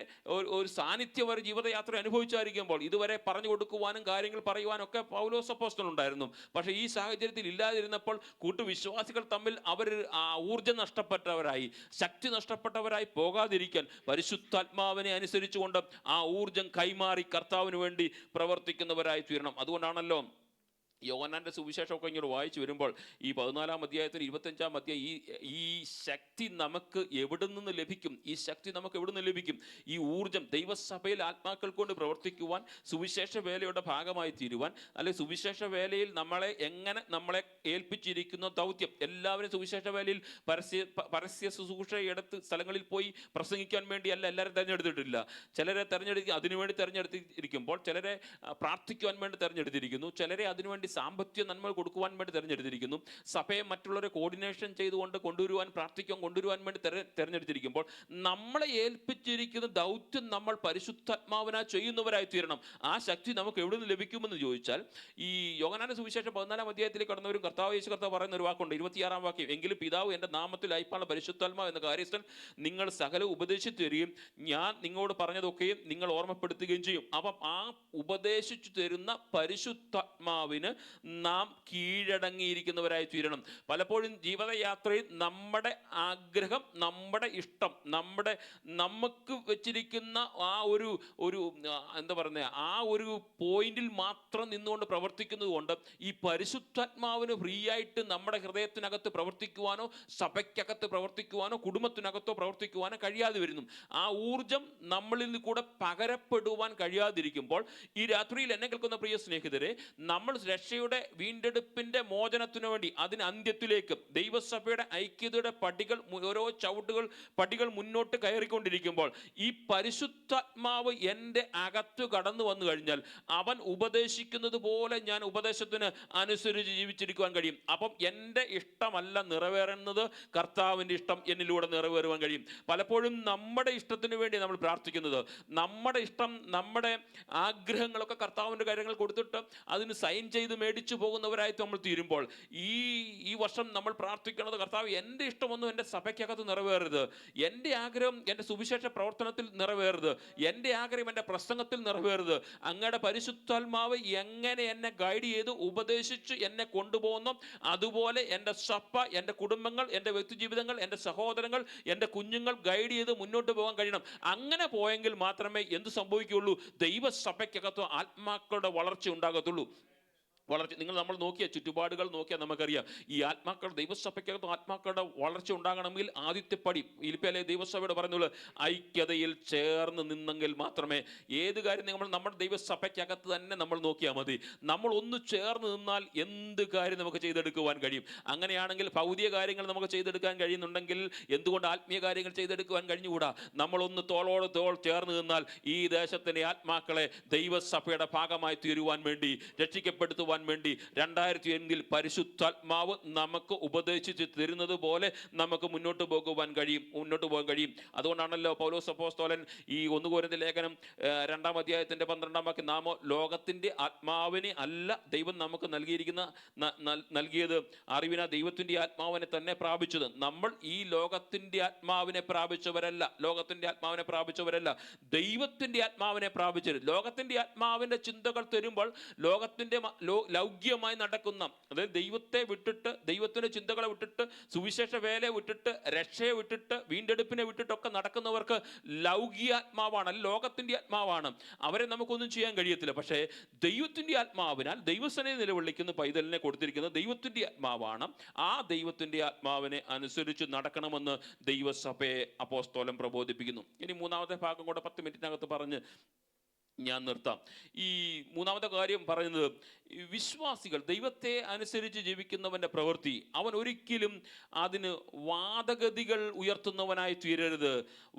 ഒരു സാന്നിധ്യം അവർ ജീവിതയാത്ര അനുഭവിച്ചായിരിക്കുമ്പോൾ, ഇതുവരെ പറഞ്ഞു കൊടുക്കുവാനും കാര്യങ്ങൾ പറയുവാനും ഒക്കെ പൗലോസ് അപ്പോസ്തലൻ ഉണ്ടായിരുന്നു. പക്ഷേ ഈ സാഹചര്യത്തിൽ ഇല്ലാതിരുന്നപ്പോൾ കൂട്ടുവിശ്വാസികൾ തമ്മിൽ അവർ ഊർജ്ജം നഷ്ടപ്പെട്ടവരായി, ശക്തി നഷ്ടപ്പെട്ടവരായി പോകാതിരിക്കാൻ പരിശുദ്ധാത്മാവിനെ അനുസരിച്ചുകൊണ്ട് ആ ഊർജ്ജം കൈമാറി കർത്താവിന് വേണ്ടി പ്രവർത്തിക്കുന്നവരായി തീരണം. അതുകൊണ്ടാണല്ലോ യോഹന്നാന്റെ സുവിശേഷമൊക്കെ ഇങ്ങോട്ട് വായിച്ചു വരുമ്പോൾ, ഈ 14-ാം അധ്യായത്തിന് 25-ാം അധ്യായം, ഈ ശക്തി നമുക്ക് എവിടെ നിന്ന് ലഭിക്കും? ഈ ശക്തി നമുക്ക് എവിടെ നിന്ന് ലഭിക്കും? ഈ ഊർജം ദൈവസഭയിൽ ആത്മാക്കൾ കൊണ്ട് പ്രവർത്തിക്കുവാൻ, സുവിശേഷ വേലയുടെ ഭാഗമായി തീരുവാൻ, അല്ലെങ്കിൽ സുവിശേഷ വേലയിൽ നമ്മളെ ഏൽപ്പിച്ചിരിക്കുന്ന ദൗത്യം, എല്ലാവരും സുവിശേഷ വേലയിൽ പരസ്യ ശുശ്രൂഷ എടുത്ത് സ്ഥലങ്ങളിൽ പോയി പ്രസംഗിക്കാൻ വേണ്ടിയല്ല എല്ലാവരും തിരഞ്ഞെടുത്തിട്ടില്ല. ചിലരെ അതിനുവേണ്ടി തിരഞ്ഞെടുത്തിരിക്കുമ്പോൾ, ചിലരെ പ്രാർത്ഥിക്കുവാൻ വേണ്ടി തിരഞ്ഞെടുത്തിരിക്കുന്നു, ചിലരെ അതിനുവേണ്ടി സാമ്പത്തിക നന്മ കൊടുക്കുവാൻ വേണ്ടി തിരഞ്ഞെടുത്തിരിക്കുന്നു, സഭയെ മറ്റുള്ളവരെ കോർഡിനേഷൻ ചെയ്തുകൊണ്ട് കൊണ്ടുവരുവാൻ വേണ്ടി തിരഞ്ഞെടുത്തിരിക്കുമ്പോൾ, നമ്മളെ ഏൽപ്പിച്ചിരിക്കുന്ന ദൗത്യം നമ്മൾ പരിശുദ്ധാത്മാവിനാൽ ചെയ്യുന്നവരായി തീരണം. ആ ശക്തി നമുക്ക് എവിടെ നിന്ന് ലഭിക്കുമെന്ന് ചോദിച്ചാൽ, ഈ യോഹന്നാന്റെ സുവിശേഷം 14-ാം അധ്യായത്തിലേക്ക് കടന്നവരും കർത്താവ് യേശു കർത്താവ് പറയുന്ന ഒരു വാക്കുണ്ട്, 26-ാം വാക്യം, എങ്കിലും പിതാവ് എൻ്റെ നാമത്തിൽ അയപ്പാനുള്ള പരിശുദ്ധാത്മാവ് എന്ന കാര്യസ്ഥൻ നിങ്ങൾ സകലം ഉപദേശിച്ചു തരികയും ഞാൻ നിങ്ങളോട് പറഞ്ഞതൊക്കെയും നിങ്ങൾ ഓർമ്മപ്പെടുത്തുകയും ചെയ്യും. അപ്പം ആ ഉപദേശിച്ചു തരുന്ന പരിശുദ്ധാത്മാവിന് നാം കീഴടങ്ങിയിരിക്കുന്നവരായി തീരണം. പലപ്പോഴും ജീവിതയാത്രയിൽ നമ്മുടെ ആഗ്രഹം, നമ്മുടെ ഇഷ്ടം, നമുക്ക് വെച്ചിരിക്കുന്ന ആ ഒരു പോയിന്റിൽ മാത്രം നിന്നുകൊണ്ട് പ്രവർത്തിക്കുന്നത് കൊണ്ട് ഈ പരിശുദ്ധാത്മാവിന് ഫ്രീ ആയിട്ട് നമ്മുടെ ഹൃദയത്തിനകത്ത് പ്രവർത്തിക്കുവാനോ, സഭയ്ക്കകത്ത് പ്രവർത്തിക്കുവാനോ, കുടുംബത്തിനകത്തോ പ്രവർത്തിക്കുവാനോ കഴിയാതെ വരുന്നു. ആ ഊർജം നമ്മളിൽ കൂടെ പകരപ്പെടുവാൻ കഴിയാതിരിക്കുമ്പോൾ, ഈ രാത്രിയിൽ എന്നെ കേൾക്കുന്ന പ്രിയ സ്നേഹിതരെ, നമ്മൾ രക്ഷയുടെ വീണ്ടെടുപ്പിന്റെ മോചനത്തിനു വേണ്ടി, അതിന് അന്ത്യത്തിലേക്ക് ദൈവസഭയുടെ ഐക്യതയുടെ ഓരോ പടികൾ മുന്നോട്ട് കയറിക്കൊണ്ടിരിക്കുമ്പോൾ, ഈ പരിശുദ്ധാത്മാവ് എൻ്റെ അകത്ത് കടന്നു വന്നു കഴിഞ്ഞാൽ, അവൻ ഉപദേശിക്കുന്നത് പോലെ ഞാൻ ഉപദേശത്തിന് അനുസരിച്ച് ജീവിച്ചിരിക്കുവാൻ കഴിയും. അപ്പം എൻ്റെ ഇഷ്ടമല്ല നിറവേറുന്നത്, കർത്താവിൻ്റെ ഇഷ്ടം എന്നിലൂടെ നിറവേറുവാൻ കഴിയും. പലപ്പോഴും നമ്മുടെ ഇഷ്ടത്തിന് വേണ്ടി നമ്മൾ പ്രാർത്ഥിക്കുന്നത്, നമ്മുടെ ഇഷ്ടം, നമ്മുടെ ആഗ്രഹങ്ങളൊക്കെ കർത്താവിൻ്റെ കാര്യങ്ങൾ കൊടുത്തിട്ട് അതിന് സൈൻ ചെയ്ത് മേടിച്ചു പോകുന്നവരായിട്ട് നമ്മൾ തീരുമ്പോൾ, ഈ വർഷം നമ്മൾ പ്രാർത്ഥിക്കുന്നത്, കർത്താവ് എൻ്റെ ഇഷ്ടമൊന്നും എൻ്റെ സഭയ്ക്കകത്ത് നിറവേറരുത്, എൻ്റെ ആഗ്രഹം എൻ്റെ സുവിശേഷ പ്രവർത്തനത്തിൽ നിറവേറരുത്, എൻ്റെ ആഗ്രഹം എൻ്റെ പ്രസംഗത്തിൽ നിറവേറരുത്. അങ്ങയുടെ പരിശുദ്ധാത്മാവ് എങ്ങനെ എന്നെ ഗൈഡ് ചെയ്ത് ഉപദേശിച്ച് എന്നെ കൊണ്ടുപോകുന്നു, അതുപോലെ എൻ്റെ സഭ, എൻ്റെ കുടുംബങ്ങൾ, എൻ്റെ വ്യക്തിജീവിതങ്ങൾ, എൻ്റെ സഹോദരങ്ങൾ, എൻ്റെ കുഞ്ഞുങ്ങൾ ഗൈഡ് ചെയ്ത് മുന്നോട്ട് പോകാൻ കഴിയണം. അങ്ങനെ പോയെങ്കിൽ മാത്രമേ എന്ത് സംഭവിക്കുകയുള്ളൂ? ദൈവസഭയ്ക്കകത്ത് ആത്മാക്കളുടെ വളർച്ച ഉണ്ടാകത്തുള്ളൂ. വളർച്ച. നമ്മൾ നോക്കിയ ചുറ്റുപാടുകൾ നോക്കിയാൽ നമുക്കറിയാം, ഈ ആത്മാക്കൾ ദൈവസഭയ്ക്കകത്ത് ആത്മാക്കളുടെ വളർച്ച ഉണ്ടാകണമെങ്കിൽ ആദ്യത്തെ പടി ഫിലിപ്പിയിലെ ദൈവസഭയോട് പറയുന്നത് ഐക്യതയിൽ ചേർന്ന് നിന്നെങ്കിൽ മാത്രമേ. ഏത് കാര്യം നമ്മുടെ ദൈവസഭയ്ക്കകത്ത് തന്നെ നമ്മൾ നോക്കിയാൽ മതി. നമ്മൾ ഒന്ന് ചേർന്ന് നിന്നാൽ എന്ത് കാര്യം നമുക്ക് ചെയ്തെടുക്കുവാൻ കഴിയും. അങ്ങനെയാണെങ്കിൽ ഭൗതിക കാര്യങ്ങൾ നമുക്ക് ചെയ്തെടുക്കാൻ കഴിയുന്നുണ്ടെങ്കിൽ എന്തുകൊണ്ട് ആത്മീയ കാര്യങ്ങൾ ചെയ്തെടുക്കുവാൻ കഴിഞ്ഞുകൂടാ? നമ്മളൊന്ന് തോളോട് തോൾ ചേർന്ന് നിന്നാൽ ഈ ദേശത്തിൻ്റെ ആത്മാക്കളെ ദൈവസഭയുടെ ഭാഗമായി തീരുവാൻ വേണ്ടി, രക്ഷിക്കപ്പെടുത്തുവാൻ വേണ്ടി 2008 പരിശുദ്ധാത്മാവ് നമുക്ക് ഉപദേശിച്ച് തരുന്നത് പോലെ നമുക്ക് മുന്നോട്ട് പോകാൻ കഴിയും. അതുകൊണ്ടാണല്ലോ പൗലോസ് അപ്പോസ്തലൻ ഈ 1 കൊരിന്ത്യർ ലേഖനം 2-ാം അധ്യായത്തിന്റെ 12-ാം വാക്യം, നാമോ ലോകത്തിന്റെ ആത്മാവിനെ അല്ല ദൈവം നമുക്ക് നൽകിയത്, അറിവിനാ ദൈവത്തിന്റെ ആത്മാവിനെ തന്നെ പ്രാപിച്ചത്. നമ്മൾ ഈ ലോകത്തിന്റെ ആത്മാവിനെ പ്രാപിച്ചവരല്ല, ദൈവത്തിന്റെ ആത്മാവിനെ പ്രാപിച്ചത്. ലോകത്തിന്റെ ആത്മാവിന്റെ ചിന്തകൾ തരുമ്പോൾ ലോകത്തിന്റെ ലൗകികമായി നടക്കുന്ന, അതായത് ദൈവത്തെ വിട്ടിട്ട്, ദൈവത്തിന്റെ ചിന്തകളെ വിട്ടിട്ട്, സുവിശേഷ വേലയെ വിട്ടിട്ട്, രക്ഷയെ വിട്ടിട്ട്, വീണ്ടെടുപ്പിനെ വിട്ടിട്ടൊക്കെ നടക്കുന്നവർക്ക് ലൗകികാത്മാവാണ്, ലോകത്തിന്റെ ആത്മാവാണ്. അവരെ നമുക്കൊന്നും ചെയ്യാൻ കഴിയത്തില്ല. പക്ഷേ ദൈവത്തിന്റെ ആത്മാവിനാൽ ദൈവസന്നിധിയിൽ നിലവിളിക്കുന്ന പൈതലിനെ കൊടുത്തിരിക്കുന്നത് ദൈവത്തിന്റെ ആത്മാവാണ്. ആ ദൈവത്തിന്റെ ആത്മാവിനെ അനുസരിച്ച് നടക്കണമെന്ന് ദൈവസഭയെ അപ്പോസ്തലൻ പ്രബോധിപ്പിക്കുന്നു. ഇനി 3-ാമത്തെ ഭാഗം കൂടെ 10 മിനിറ്റിനകത്ത് പറഞ്ഞ് ഞാൻ നിർത്താം. ഈ 3-ാമത്തെ കാര്യം പറയുന്നത്, വിശ്വാസികൾ ദൈവത്തെ അനുസരിച്ച് ജീവിക്കുന്നവൻ്റെ പ്രവൃത്തി, അവൻ ഒരിക്കലും അതിന് വാദഗതികൾ ഉയർത്തുന്നവനായി തീരരുത്,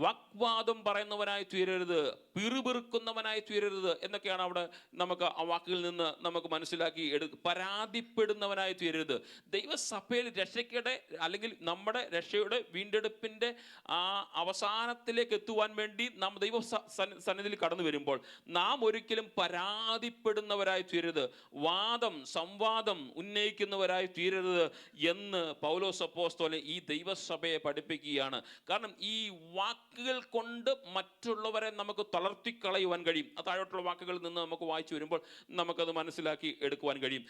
വാഗ്വാദം പറയുന്നവനായി തീരരുത്, പിറുപിറുക്കുന്നവനായി തീരരുത് എന്നൊക്കെയാണ് അവിടെ നമുക്ക് ആ വാക്കുകളിൽ നിന്ന് നമുക്ക് മനസ്സിലാക്കി പരാതിപ്പെടുന്നവനായി തീരരുത്. ദൈവസഭയിൽ രക്ഷയ്ക്കിടെ അല്ലെങ്കിൽ നമ്മുടെ രക്ഷയുടെ വീണ്ടെടുപ്പിൻ്റെ ആ അവസാനത്തിലേക്ക് എത്തുവാൻ വേണ്ടി നാം ദൈവ സന്നിധിയിൽ കടന്നു വരുമ്പോൾ നാം ഒരിക്കലും പരാതിപ്പെടുന്നവരായി തീരരുത്, സംവാദം ഉന്നയിക്കുന്നവരായി തീരരുത് എന്ന് പൗലോസ് അപ്പോസ്തലൻ ഈ ദൈവസഭയെ പഠിപ്പിക്കുകയാണ്. കാരണം ഈ വാക്കുകൾ കൊണ്ട് മറ്റുള്ളവരെ നമുക്ക് തളർത്തിക്കളയുവാൻ കഴിയും. ആ താഴോട്ടുള്ള വാക്കുകളിൽ നിന്ന് നമുക്ക് വായിച്ചു വരുമ്പോൾ നമുക്കത് മനസ്സിലാക്കി എടുക്കുവാൻ കഴിയും.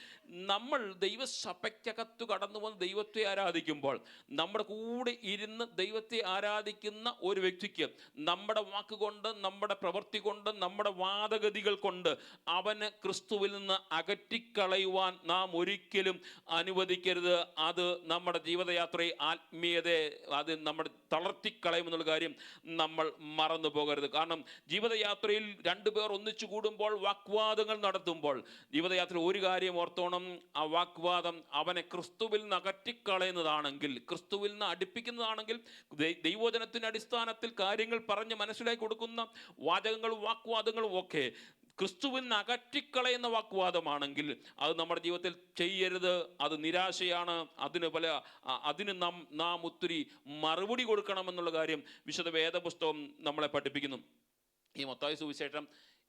നമ്മൾ ദൈവസഭയ്ക്കകത്ത് കടന്നു വന്ന് ദൈവത്തെ ആരാധിക്കുമ്പോൾ, നമ്മുടെ കൂടെ ഇരുന്ന് ദൈവത്തെ ആരാധിക്കുന്ന ഒരു വ്യക്തിക്ക് നമ്മുടെ വാക്കുകൊണ്ട്, നമ്മുടെ പ്രവൃത്തി കൊണ്ട്, നമ്മുടെ വാദഗതികൾ കൊണ്ട് അവന് ക്രിസ്തുവിൽ നിന്ന് അകറ്റിക്കളയുവാൻ നാം ഒരിക്കലും അനുവദിക്കരുത്. അത് നമ്മുടെ ജീവിതയാത്രയെ, ആത്മീയതയെ അത് നമ്മുടെ തളർത്തിക്കളയുമെന്നുള്ള കാര്യം നമ്മൾ മറന്നു പോകരുത്. കാരണം ജീവിതയാത്രയിൽ 2 പേർ ഒന്നിച്ചു കൂടുമ്പോൾ, വാഗ്വാദങ്ങൾ നടത്തുമ്പോൾ, ജീവിതയാത്രയിൽ ഒരു കാര്യം ഓർത്തോണം, ആ വാഗ്വാദം അവനെ ക്രിസ്തുവിൽ നിന്ന് അകറ്റിക്കളയുന്നതാണെങ്കിൽ, ക്രിസ്തുവിൽ നിന്ന് അടുപ്പിക്കുന്നതാണെങ്കിൽ, ദൈവവചനത്തിന്റെ അടിസ്ഥാനത്തിൽ കാര്യങ്ങൾ പറഞ്ഞ് മനസ്സിലാക്കി കൊടുക്കുന്ന വാചകങ്ങളും വാഗ്വാദങ്ങളും ഒക്കെ ക്രിസ്തുവിൽ നിന്ന് അകറ്റിക്കളയുന്ന വാഗ്വാദമാണെങ്കിൽ അത് നമ്മുടെ ജീവിതത്തിൽ ചെയ്യരുത്. അത് നിരാശയാണ്. അതിന് നാം ഒത്തിരി മറുപടി കൊടുക്കണമെന്നുള്ള കാര്യം വിശുദ്ധ വേദപുസ്തകം നമ്മളെ പഠിപ്പിക്കുന്നു. ഈ മത്തായി സുവിശേഷം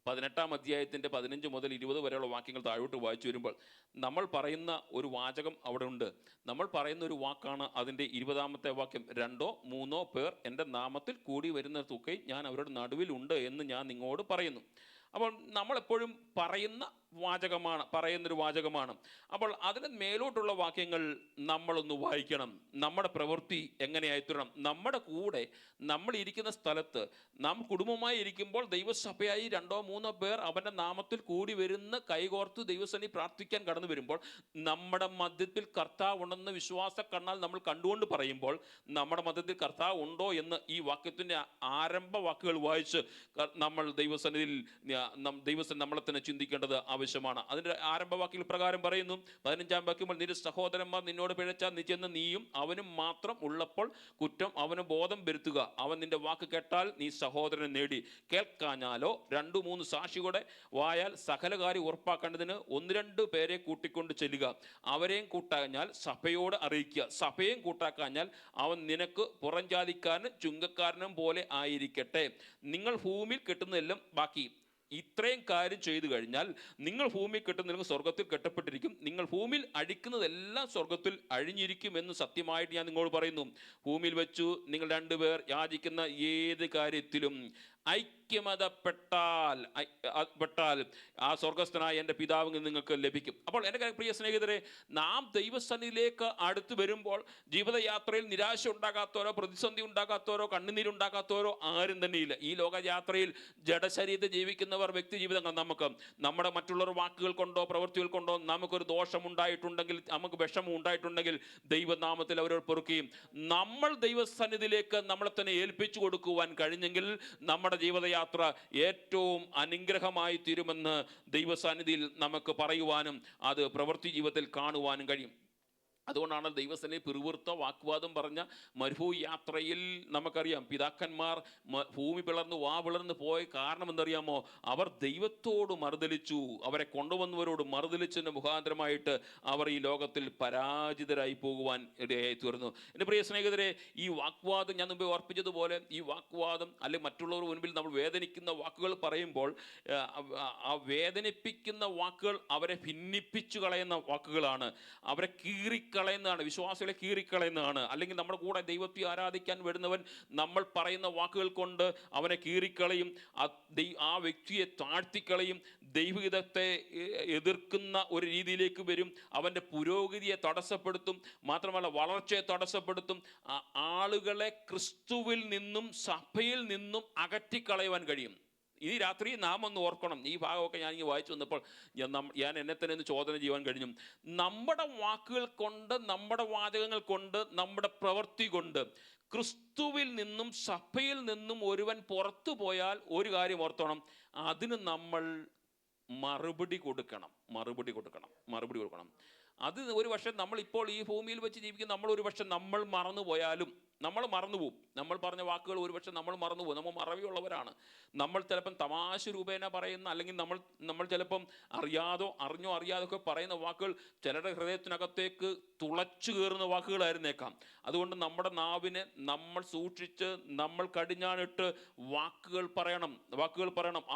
18-ാം അധ്യായത്തിൻ്റെ 15 മുതൽ 20 വരെയുള്ള വാക്യങ്ങൾ താഴോട്ട് വായിച്ചു വരുമ്പോൾ നമ്മൾ പറയുന്ന ഒരു വാചകം അവിടെ ഉണ്ട്. നമ്മൾ പറയുന്ന ഒരു വാക്കാണ് അതിൻ്റെ 20-ാമത്തെ വാക്യം, 2-3 പേർ എൻ്റെ നാമത്തിൽ കൂടി വരുന്ന തുകை ഞാൻ അവരുടെ നടുവിലുണ്ട് എന്ന് ഞാൻ നിങ്ങളോട് പറയുന്നു. അപ്പോൾ നമ്മളെപ്പോഴും പറയുന്നൊരു വാചകമാണ്. അപ്പോൾ അതിന് മേലോട്ടുള്ള വാക്യങ്ങൾ നമ്മളൊന്ന് വായിക്കണം. നമ്മുടെ പ്രവൃത്തി എങ്ങനെയായിത്തീരണം? നമ്മുടെ കൂടെ നമ്മൾ ഇരിക്കുന്ന സ്ഥലത്ത് നാം കുടുംബമായി ഇരിക്കുമ്പോൾ ദൈവസഭയായി 2-3 പേർ അവൻ്റെ നാമത്തിൽ കൂടി വരുന്ന കൈകോർത്ത് ദൈവസന്നിധി പ്രാർത്ഥിക്കാൻ കടന്നു വരുമ്പോൾ നമ്മുടെ മധ്യത്തിൽ കർത്താവ് ഉണ്ടെന്ന് വിശ്വാസ കണ്ണാൽ നമ്മൾ കണ്ടുകൊണ്ട് പറയുമ്പോൾ നമ്മുടെ മധ്യത്തിൽ കർത്താവ് ഉണ്ടോ എന്ന് ഈ വാക്യത്തിൻ്റെ ആരംഭ വാക്കുകൾ വായിച്ച് നമ്മൾ ദൈവസന്നിധിയിൽ നമ്മളെ തന്നെ ചിന്തിക്കേണ്ടത് ആവശ്യമാണ്. അതിൻ്റെ ആരംഭവാക്യങ്ങൾ പ്രകാരം പറയുന്നു, 15-ാം വാക്യമ്പോൾ, നിന്റെ സഹോദരന്മാർ നിന്നോട് പിഴച്ചാൽ നീ ചെന്ന് നീയും അവനും മാത്രം ഉള്ളപ്പോൾ കുറ്റം അവന് ബോധം വരുത്തുക. അവൻ നിന്റെ വാക്ക് കേട്ടാൽ നീ സഹോദരനെ നേടി. കേൾക്കാഞ്ഞാലോ 2-3 സാക്ഷികളുടെ വായാൽ സകല കാര്യം ഉറപ്പാക്കേണ്ടതിന് 1-2 പേരെ കൂട്ടിക്കൊണ്ട് ചെല്ലുക. അവരെയും കൂട്ടാഞ്ഞാൽ സഭയോട് അറിയിക്കുക. സഭയും കൂട്ടാക്കാഞ്ഞാൽ അവൻ നിനക്ക് പുറംജാതിക്കാരനും ചുങ്കക്കാരനും പോലെ ആയിരിക്കട്ടെ. നിങ്ങൾ ഭൂമിയിൽ കെട്ടുന്നതെല്ലാം ബാക്കി. ഇത്രയും കാര്യം ചെയ്തു കഴിഞ്ഞാൽ നിങ്ങൾ ഭൂമിയിൽ കെട്ടുന്ന സ്വർഗത്തിൽ കെട്ടപ്പെട്ടിരിക്കും, നിങ്ങൾ ഭൂമിയിൽ അഴിക്കുന്നതെല്ലാം സ്വർഗത്തിൽ അഴിഞ്ഞിരിക്കും എന്ന് സത്യമായിട്ട് ഞാൻ നിങ്ങളോട് പറയുന്നു. ഭൂമിയിൽ വെച്ചു നിങ്ങൾ 2 പേർ യാചിക്കുന്ന ഏത് കാര്യത്തിലും ഐക്യമതപ്പെട്ടാൽ ആ സ്വർഗസ്ഥനായ എൻ്റെ പിതാവിൽ നിങ്ങൾക്ക് ലഭിക്കും. അപ്പോൾ എൻ്റെ പ്രിയ സ്നേഹിതരെ, നാം ദൈവസന്നിധിയിലേക്ക് അടുത്ത് വരുമ്പോൾ ജീവിതയാത്രയിൽ നിരാശ ഉണ്ടാകാത്തവരോ പ്രതിസന്ധി ഉണ്ടാകാത്തവരോ കണ്ണുനീരുണ്ടാകാത്തവരോ ആരും തന്നെയില്ല. ഈ ലോകയാത്രയിൽ ജഡശരീരത്തിൽ ജീവിക്കുന്നവർ വ്യക്തി ജീവിതങ്ങൾ നമ്മുടെ മറ്റുള്ളവർ വാക്കുകൾ കൊണ്ടോ പ്രവൃത്തികൾ കൊണ്ടോ നമുക്കൊരു ദോഷമുണ്ടായിട്ടുണ്ടെങ്കിൽ, നമുക്ക് വിഷമം ഉണ്ടായിട്ടുണ്ടെങ്കിൽ ദൈവനാമത്തിൽ അവരോട് പൊറുക്കുകയും നമ്മൾ ദൈവസന്നിധിയിലേക്ക് നമ്മളെ തന്നെ ഏൽപ്പിച്ചു കൊടുക്കുവാൻ കഴിഞ്ഞെങ്കിൽ നമ്മുടെ ജീവിതയാത്ര ഏറ്റവും അനുഗ്രഹമായി തീരുമെന്ന് ദൈവസന്നിധിയിൽ നമുക്ക് പറയുവാനും അത് പ്രവൃത്തി ജീവിതത്തിൽ കാണുവാനും കഴിയും. അതുകൊണ്ടാണ് ദൈവസനെ പിറുവിറുത്ത വാഗ്വാദം പറഞ്ഞ മരുഭൂമി യാത്രയിൽ നമുക്കറിയാം പിതാക്കന്മാർ ഭൂമി പിളർന്ന് പിളർന്ന് പോയ കാരണം എന്തറിയാമോ? അവർ ദൈവത്തോട് മറുതലിച്ചു. അവരെ കൊണ്ടുവന്നവരോട് മറുതലിച്ചതിന് മുഖാന്തരമായിട്ട് അവർ ഈ ലോകത്തിൽ പരാജിതരായി പോകുവാൻ ഇടയായി തീർന്നു. എൻ്റെ പ്രിയ സ്നേഹിതരെ, ഈ വാഗ്വാദം ഞാൻ മുമ്പേ ഓർപ്പിച്ചതുപോലെ ഈ വാഗ്വാദം അല്ലെങ്കിൽ മറ്റുള്ളവർ മുൻപിൽ നമ്മൾ വേദനിക്കുന്ന വാക്കുകൾ പറയുമ്പോൾ ആ വേദനിപ്പിക്കുന്ന വാക്കുകൾ അവരെ ഭിന്നിപ്പിച്ചു കളയുന്ന വാക്കുകളാണ്, അവരെ കീറിക്കളയുന്നതാണ്, വിശ്വാസികളെ കീറിക്കളയുന്നതാണ്. അല്ലെങ്കിൽ നമ്മുടെ കൂടെ ദൈവത്തെ ആരാധിക്കാൻ വരുന്നവൻ നമ്മൾ പറയുന്ന വാക്കുകൾ കൊണ്ട് അവനെ കീറിക്കളയും, ആ വ്യക്തിയെ താഴ്ത്തിക്കളയും, ദൈവഹിതത്തെ എതിർക്കുന്ന ഒരു രീതിയിലേക്ക് വരും, അവൻ്റെ പുരോഗതിയെ തടസ്സപ്പെടുത്തും, മാത്രമല്ല വളർച്ചയെ തടസ്സപ്പെടുത്തും. ആളുകളെ ക്രിസ്തുവിൽ നിന്നും സഭയിൽ നിന്നും അകറ്റിക്കളയുവാൻ കഴിയും. ഈ രാത്രി നാം ഒന്ന് ഓർക്കണം. ഈ ഭാഗമൊക്കെ ഞാൻ ഇങ്ങനെ വായിച്ചു വന്നപ്പോൾ ഞാൻ എന്നെ തന്നെ ഒന്ന് ചോദന ചെയ്യുവാൻ കഴിഞ്ഞു. നമ്മുടെ വാക്കുകൾ കൊണ്ട്, നമ്മുടെ വാചകങ്ങൾ കൊണ്ട്, നമ്മുടെ പ്രവൃത്തി കൊണ്ട് ക്രിസ്തുവിൽ നിന്നും സഭയിൽ നിന്നും ഒരുവൻ പുറത്തു പോയാൽ ഒരു കാര്യം ഓർത്തോണം, അതിന് നമ്മൾ മറുപടി കൊടുക്കണം. അത് ഒരു പക്ഷേ നമ്മളിപ്പോൾ ഈ ഭൂമിയിൽ വെച്ച് ജീവിക്കുന്ന നമ്മൾ ഒരു പക്ഷെ നമ്മൾ മറന്നുപോയാലും നമ്മൾ മറന്നുപോകും. നമ്മൾ പറഞ്ഞ വാക്കുകൾ ഒരുപക്ഷെ നമ്മൾ മറന്നുപോകും. നമ്മൾ മറവിയുള്ളവരാണ്. നമ്മൾ ചിലപ്പം തമാശ രൂപേണ പറയുന്ന, അല്ലെങ്കിൽ നമ്മൾ ചിലപ്പം അറിഞ്ഞോ അറിയാതൊക്കെ പറയുന്ന വാക്കുകൾ ചിലരുടെ ഹൃദയത്തിനകത്തേക്ക് തുളച്ചു കയറുന്ന വാക്കുകളായിരുന്നേക്കാം. അതുകൊണ്ട് നമ്മുടെ നാവിനെ നമ്മൾ സൂക്ഷിച്ച് നമ്മൾ കടിഞ്ഞാണിട്ട് വാക്കുകൾ പറയണം.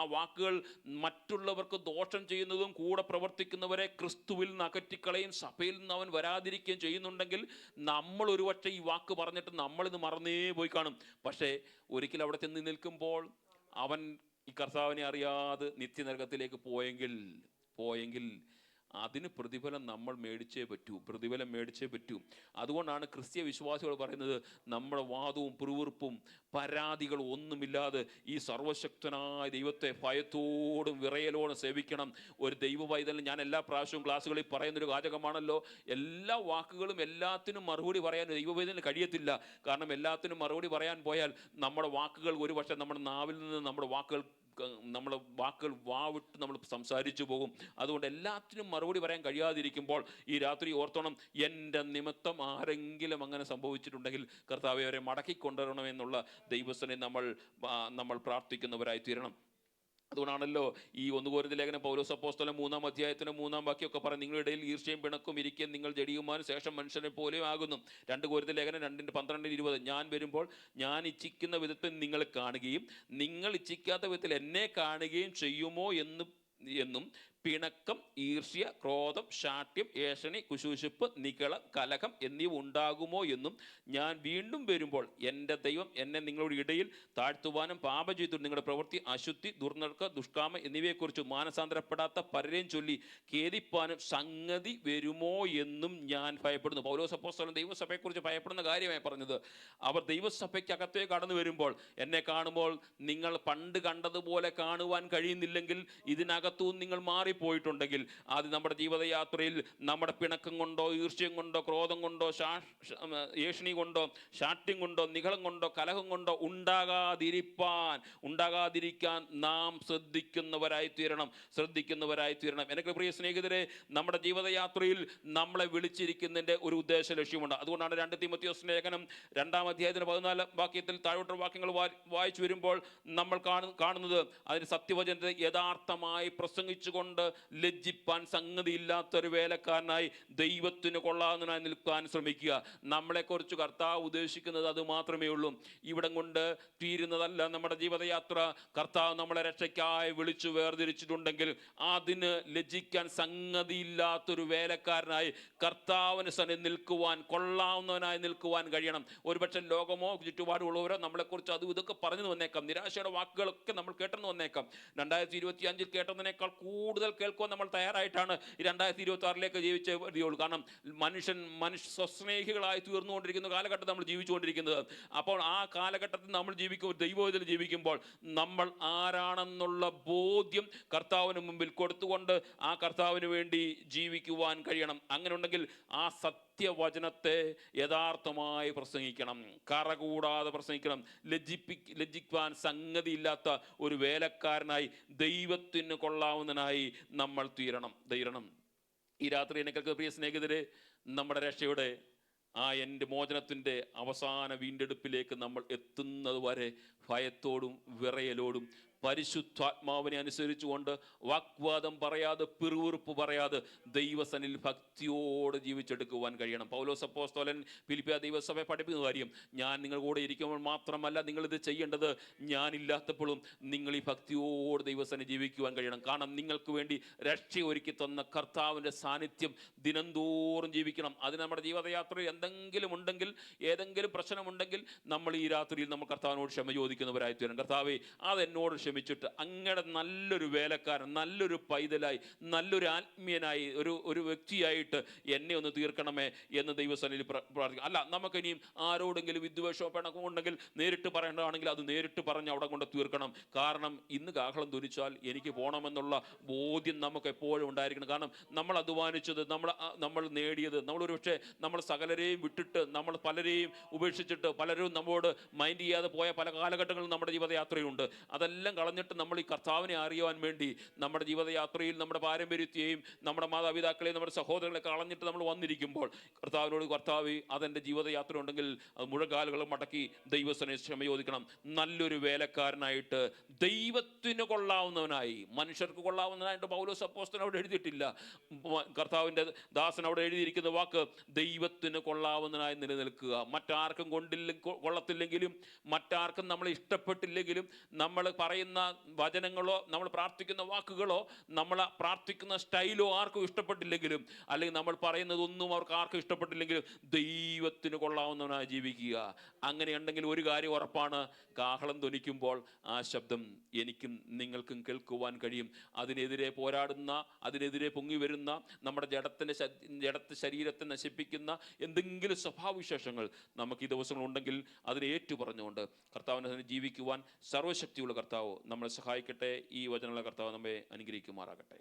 ആ വാക്കുകൾ മറ്റുള്ളവർക്ക് ദോഷം ചെയ്യുന്നതും കൂടെ പ്രവർത്തിക്കുന്നവരെ ക്രിസ്തുവിൽ നിന്ന് അകറ്റിക്കളയും, സഭയിൽ നിന്ന് അവൻ വരാതിരിക്കുകയും ചെയ്യുന്നുണ്ടെങ്കിൽ നമ്മൾ ഒരുപക്ഷെ ഈ വാക്ക് പറഞ്ഞിട്ട് നമ്മളിത് മറന്നേ പോയി കാണും. പക്ഷേ ഒരിക്കൽ അവിടെ ചെന്ന് നിൽക്കുമ്പോൾ അവൻ ഈ കർത്താവിനെ അറിയാതെ നിത്യനരകത്തിലേക്ക് പോയെങ്കിൽ അതിന് പ്രതിഫലം നമ്മൾ മേടിച്ചേ പറ്റൂ. അതുകൊണ്ടാണ് ക്രിസ്തീയ വിശ്വാസികൾ പറയുന്നത്, നമ്മുടെ വാദവും പിറുവിറുപ്പും പരാതികളും ഒന്നുമില്ലാതെ ഈ സർവശക്തനായ ദൈവത്തെ ഭയത്തോടും വിറയലോടും സേവിക്കണം. ഒരു ദൈവ പൈതലിന് ഞാൻ എല്ലാ പ്രാവശ്യവും ക്ലാസ്സുകളിൽ പറയുന്നൊരു വാചകമാണല്ലോ, എല്ലാ വാക്കുകളും എല്ലാത്തിനും മറുപടി പറയാൻ ദൈവപൈതലിന് കഴിയത്തില്ല. കാരണം എല്ലാത്തിനും മറുപടി പറയാൻ പോയാൽ നമ്മുടെ വാക്കുകൾ ഒരു പക്ഷേ നമ്മുടെ നാവിൽ നിന്ന് നമ്മുടെ വാക്കുകൾ വാവിട്ട് നമ്മൾ സംസാരിച്ചു പോകും. അതുകൊണ്ട് എല്ലാത്തിനും മറുപടി പറയാൻ കഴിയാതിരിക്കുമ്പോൾ ഈ രാത്രി ഓർത്തോണം, എൻ്റെ നിമിത്തം ആരെങ്കിലും അങ്ങനെ സംഭവിച്ചിട്ടുണ്ടെങ്കിൽ കർത്താവേ അവരെ മടക്കിക്കൊണ്ടുവരണമെന്നുള്ള ദൈവസനെ നമ്മൾ പ്രാർത്ഥിക്കുന്നവരായി തീരണം. അതുകൊണ്ടാണല്ലോ ഈ 1 കൊരിന്ത്യർ ലേഖനം പൗലോസ് അപ്പോസ്തലൻ 3-ാം അധ്യായത്തിന് 3-ാം വാക്യമൊക്കെ പറയും, നിങ്ങളുടെ ഇടയിൽ ഈർഷ്യയും പിണക്കും ഇരിക്കും, നിങ്ങൾ ജഡിയുമാനും ശേഷം മനുഷ്യനെ പോലെയും ആകുന്നു. 2 കൊരിന്ത്യർ ലേഖനം 2:12-20 ഞാൻ വരുമ്പോൾ ഞാൻ ഇച്ഛിക്കുന്ന വിധത്തിൽ നിങ്ങൾ കാണുകയും നിങ്ങൾ ഇച്ഛിക്കാത്ത വിധത്തിൽ എന്നെ കാണുകയും ചെയ്യുമോ എന്നും പിണക്കം, ഈർഷ്യ, ക്രോധം, ശാഠ്യം, ഏഷണി, കുശൂശിപ്പ്, നിഗളം, കലഹം എന്നിവ ഉണ്ടാകുമോ എന്നും ഞാൻ വീണ്ടും വരുമ്പോൾ എൻ്റെ ദൈവം എന്നെ നിങ്ങളുടെ ഇടയിൽ താഴ്ത്തുവാനും പാപം ചെയ്തു നിങ്ങളുടെ പ്രവൃത്തി, അശുദ്ധി, ദുർനടക്കം, ദുഷ്കാമം എന്നിവയെക്കുറിച്ച് മാനസാന്തരപ്പെടാത്ത പലരെയും ചൊല്ലി ഖേദിപ്പാനും സംഗതി വരുമോ എന്നും ഞാൻ ഭയപ്പെടുന്നു. പൗലോസ് അപ്പോസ്തലൻ ദൈവസഭയെക്കുറിച്ച് ഭയപ്പെടുന്ന കാര്യമായി പറഞ്ഞത്. അവർ ദൈവസഭയ്ക്കകത്തേക്ക് കടന്നു വരുമ്പോൾ എന്നെ കാണുമ്പോൾ നിങ്ങൾ പണ്ട് കണ്ടതുപോലെ കാണുവാൻ കഴിയുന്നില്ലെങ്കിൽ, ഇതിനകത്തു നിങ്ങൾ പോയിട്ടുണ്ടെങ്കിൽ അത് നമ്മുടെ ജീവിതയാത്രയിൽ നമ്മുടെ പിണക്കം കൊണ്ടോ ഈർഷ്യം കൊണ്ടോ ക്രോധം കൊണ്ടോ ഏഷണി കൊണ്ടോ ശാഠ്യം കൊണ്ടോ നിഗളം കൊണ്ടോ കലഹം കൊണ്ടോ ഉണ്ടാകാതിരിക്കാൻ നാം ശ്രദ്ധിക്കുന്നവരായി തീരണം. എനിക്ക് പ്രിയ സ്നേഹിതരെ, നമ്മുടെ ജീവിതയാത്രയിൽ നമ്മളെ വിളിച്ചിരിക്കുന്നതിൻ്റെ ഒരു ഉദ്ദേശ ലക്ഷ്യമുണ്ട്. അതുകൊണ്ടാണ് 2 തീമോഥെയോസ് ലേഖനം 2-ാം അധ്യായത്തിന് 14-ാം വാക്യത്തിൽ താഴോട്ട് വാക്യങ്ങൾ വായിച്ചു വരുമ്പോൾ നമ്മൾ കാണുന്നത് അതിന് സത്യവചനത്തെ യഥാർത്ഥമായി പ്രസംഗിച്ചുകൊണ്ട് ലജ്ജിപ്പാൻ സംഗതിയില്ലാത്തൊരു വേലക്കാരനായി ദൈവത്തിന് കൊള്ളാവുന്നതിനായി നിൽക്കാൻ ശ്രമിക്കുക. നമ്മളെക്കുറിച്ച് കർത്താവ് ഉദ്ദേശിക്കുന്നത് അത് മാത്രമേ ഉള്ളൂ. ഇവിടം കൊണ്ട് തീരുന്നതല്ല നമ്മുടെ ജീവിതയാത്ര. കർത്താവ് നമ്മളെ രക്ഷയ്ക്കായി വിളിച്ചു വേർതിരിച്ചിട്ടുണ്ടെങ്കിൽ അതിന് ലജ്ജിക്കാൻ സംഗതിയില്ലാത്തൊരു വേലക്കാരനായി കർത്താവിന് സന്നിധി നിൽക്കുവാൻ, കൊള്ളാവുന്നവനായി നിൽക്കുവാൻ കഴിയണം. ഒരുപക്ഷെ ലോകമോ ചുറ്റുപാടുള്ളവരോ നമ്മളെക്കുറിച്ച് അതും ഇതൊക്കെ പറഞ്ഞു വന്നേക്കാം. നിരാശയുടെ വാക്കുകളൊക്കെ നമ്മൾ കേട്ടെന്ന് വന്നേക്കാം. 2025 കേട്ടതിനേക്കാൾ കൂടുതൽ കേൾക്കുവാൻ നമ്മൾ തയ്യാറായിട്ടാണ് 2026 ജീവിച്ചേ മതിയുള്ളൂ. കാരണം മനുഷ്യ സ്വസ്നേഹികളായി തീർന്നുകൊണ്ടിരിക്കുന്ന കാലഘട്ടത്തിൽ നമ്മൾ ജീവിച്ചുകൊണ്ടിരിക്കുന്നത്. അപ്പോൾ ആ കാലഘട്ടത്തിൽ നമ്മൾ ദൈവത്തിൽ ജീവിക്കുമ്പോൾ നമ്മൾ ആരാണെന്നുള്ള ബോധ്യം കർത്താവിന് മുമ്പിൽ കൊടുത്തുകൊണ്ട് ആ കർത്താവിന് വേണ്ടി ജീവിക്കുവാൻ കഴിയണം. അങ്ങനെ ഉണ്ടെങ്കിൽ ആ സത്യവചനത്തെ യഥാർത്ഥമായി പ്രസംഗിക്കണം, കറകൂടാതെ പ്രസംഗിക്കണം. ലജ്ജിപ്പാൻ സംഗതിയില്ലാത്ത ഒരു വേലക്കാരനായി ദൈവത്തിന് കൊള്ളാവുന്നതിനായി നമ്മൾ തീരണം. ഈ രാത്രി എന്നെ കേൾക്കുന്ന പ്രിയ സ്നേഹിതരെ, നമ്മുടെ രക്ഷയുടെ എൻ്റെ മോചനത്തിൻ്റെ അവസാന വീണ്ടെടുപ്പിലേക്ക് നമ്മൾ എത്തുന്നത് വരെ ഭയത്തോടും വിറയലോടും പരിശുദ്ധാത്മാവിനെ അനുസരിച്ചുകൊണ്ട് വാഗ്വാദം പറയാതെ, പിറുവിറുപ്പ് പറയാതെ ദൈവസനിൽ ഭക്തിയോടെ ജീവിച്ചെടുക്കുവാൻ കഴിയണം. പൗലോസ് അപ്പോസ്തലൻ ഫിലിപ്പിയ ദൈവസഭയെ പഠിപ്പിക്കുന്ന കാര്യം, ഞാൻ നിങ്ങളുടെ കൂടെ ഇരിക്കുമ്പോൾ മാത്രമല്ല നിങ്ങളിത് ചെയ്യേണ്ടത്, ഞാനില്ലാത്തപ്പോഴും നിങ്ങൾ ഈ ഭക്തിയോട് ദൈവസനെ ജീവിക്കുവാൻ കഴിയണം. കാരണം നിങ്ങൾക്ക് വേണ്ടി രക്ഷ ഒരുക്കി തന്ന കർത്താവിൻ്റെ സാന്നിധ്യം ദിനംതോറും ജീവിക്കണം. അതിന് നമ്മുടെ ജീവിതയാത്രയിൽ എന്തെങ്കിലും ഉണ്ടെങ്കിൽ, ഏതെങ്കിലും പ്രശ്നമുണ്ടെങ്കിൽ നമ്മൾ ഈ രാത്രിയിൽ നമ്മൾ കർത്താവിനോട് ക്ഷമ ചോദിക്കുന്നവരായി തീരണം. കർത്താവേ, അതെന്നോട് ക്ഷമിച്ചിട്ട് അങ്ങയുടെ നല്ലൊരു വേലക്കാരൻ, നല്ലൊരു പൈതലായി, നല്ലൊരു ആത്മീയനായി, ഒരു വ്യക്തിയായിട്ട് എന്നെ ഒന്ന് തീർക്കണമേ എന്ന് ദൈവസന്നിധിയിൽ പ്രാർത്ഥിക്കും. അല്ല, നമുക്കിനിയും ആരോടെങ്കിലും വിദ്വേഷമോ പിണക്കമോ ഉണ്ടെങ്കിൽ നേരിട്ട് പറയേണ്ടതാണെങ്കിൽ അത് നേരിട്ട് പറഞ്ഞ് അവിടെ കൊണ്ട് തീർക്കണം. കാരണം ഇന്ന് കാഹളം ധനിച്ചാൽ എനിക്ക് പോകണമെന്നുള്ള ബോധ്യം നമുക്ക് എപ്പോഴും ഉണ്ടായിരിക്കണം. കാരണം നമ്മൾ അധ്വാനിച്ചത്, നമ്മൾ നേടിയത്, നമ്മളൊരു പക്ഷേ നമ്മൾ സകലരെയും വിട്ടിട്ട്, നമ്മൾ പലരെയും ഉപേക്ഷിച്ചിട്ട്, പലരും നമ്മളോട് മൈൻഡ് ചെയ്യാതെ പോയ പല കാലഘട്ടങ്ങളും നമ്മുടെ ജീവിതയാത്രയുണ്ട്. അതെല്ലാം കളഞ്ഞിട്ട് നമ്മൾ ഈ കർത്താവിനെ അറിയുവാൻ വേണ്ടി നമ്മുടെ ജീവിതയാത്രയിൽ നമ്മുടെ പാരമ്പര്യത്തെയും നമ്മുടെ മാതാപിതാക്കളെയും നമ്മുടെ സഹോദരങ്ങളെ കളഞ്ഞിട്ട് നമ്മൾ വന്നിരിക്കുമ്പോൾ കർത്താവിനോട്, കർത്താവ് അതെൻ്റെ ജീവിതയാത്ര ഉണ്ടെങ്കിൽ അത് മുഴങ്കാലുകളും മടക്കി ദൈവസനെ ക്ഷമ ചോദിക്കണം. നല്ലൊരു വേലക്കാരനായിട്ട് ദൈവത്തിന് കൊള്ളാവുന്നവനായി, മനുഷ്യർക്ക് കൊള്ളാവുന്നതായിട്ട് പൗലോസ് അപ്പോസ്തലൻ അവിടെ എഴുതിയിട്ടില്ല. കർത്താവിൻ്റെ ദാസൻ അവിടെ എഴുതിയിരിക്കുന്ന വാക്ക് ദൈവത്തിന് കൊള്ളാവുന്നതിനായി നിലനിൽക്കുക. മറ്റാർക്കും കൊള്ളത്തില്ലെങ്കിലും, മറ്റാർക്കും നമ്മളെ ഇഷ്ടപ്പെട്ടില്ലെങ്കിലും, നമ്മൾ പറയുന്ന വചനങ്ങളോ നമ്മൾ പ്രാർത്ഥിക്കുന്ന വാക്കുകളോ നമ്മൾ പ്രാർത്ഥിക്കുന്ന സ്റ്റൈലോ ആർക്കും ഇഷ്ടപ്പെട്ടില്ലെങ്കിലും, അല്ലെങ്കിൽ നമ്മൾ പറയുന്നതൊന്നും അവർക്ക് ആർക്കും ഇഷ്ടപ്പെട്ടില്ലെങ്കിലും ദൈവത്തിന് കൊള്ളാവുന്നവനായി ജീവിക്കുക. അങ്ങനെയുണ്ടെങ്കിൽ ഒരു കാര്യം ഉറപ്പാണ്, കാഹളം ധ്വനിക്കുമ്പോൾ ആ ശബ്ദം എനിക്കും നിങ്ങൾക്കും കേൾക്കുവാൻ കഴിയും. അതിനെതിരെ പോരാടുന്ന, അതിനെതിരെ പൊങ്ങി വരുന്ന, നമ്മുടെ ജഡത്തെ ശരീരത്തെ നശിപ്പിക്കുന്ന എന്തെങ്കിലും സ്വഭാവവിശേഷങ്ങൾ നമുക്ക് ഈ ദിവസങ്ങളുണ്ടെങ്കിൽ അതിനെ ഏറ്റുപറഞ്ഞുകൊണ്ട് കർത്താവിനെ ജീവിക്കുവാൻ സർവശക്തിയുള്ള കർത്താവ് നമ്മളെ സഹായിക്കട്ടെ. ഈ വചനമുള്ള കർത്താവ് നമ്മെ അനുഗ്രഹിക്കുമാറാകട്ടെ.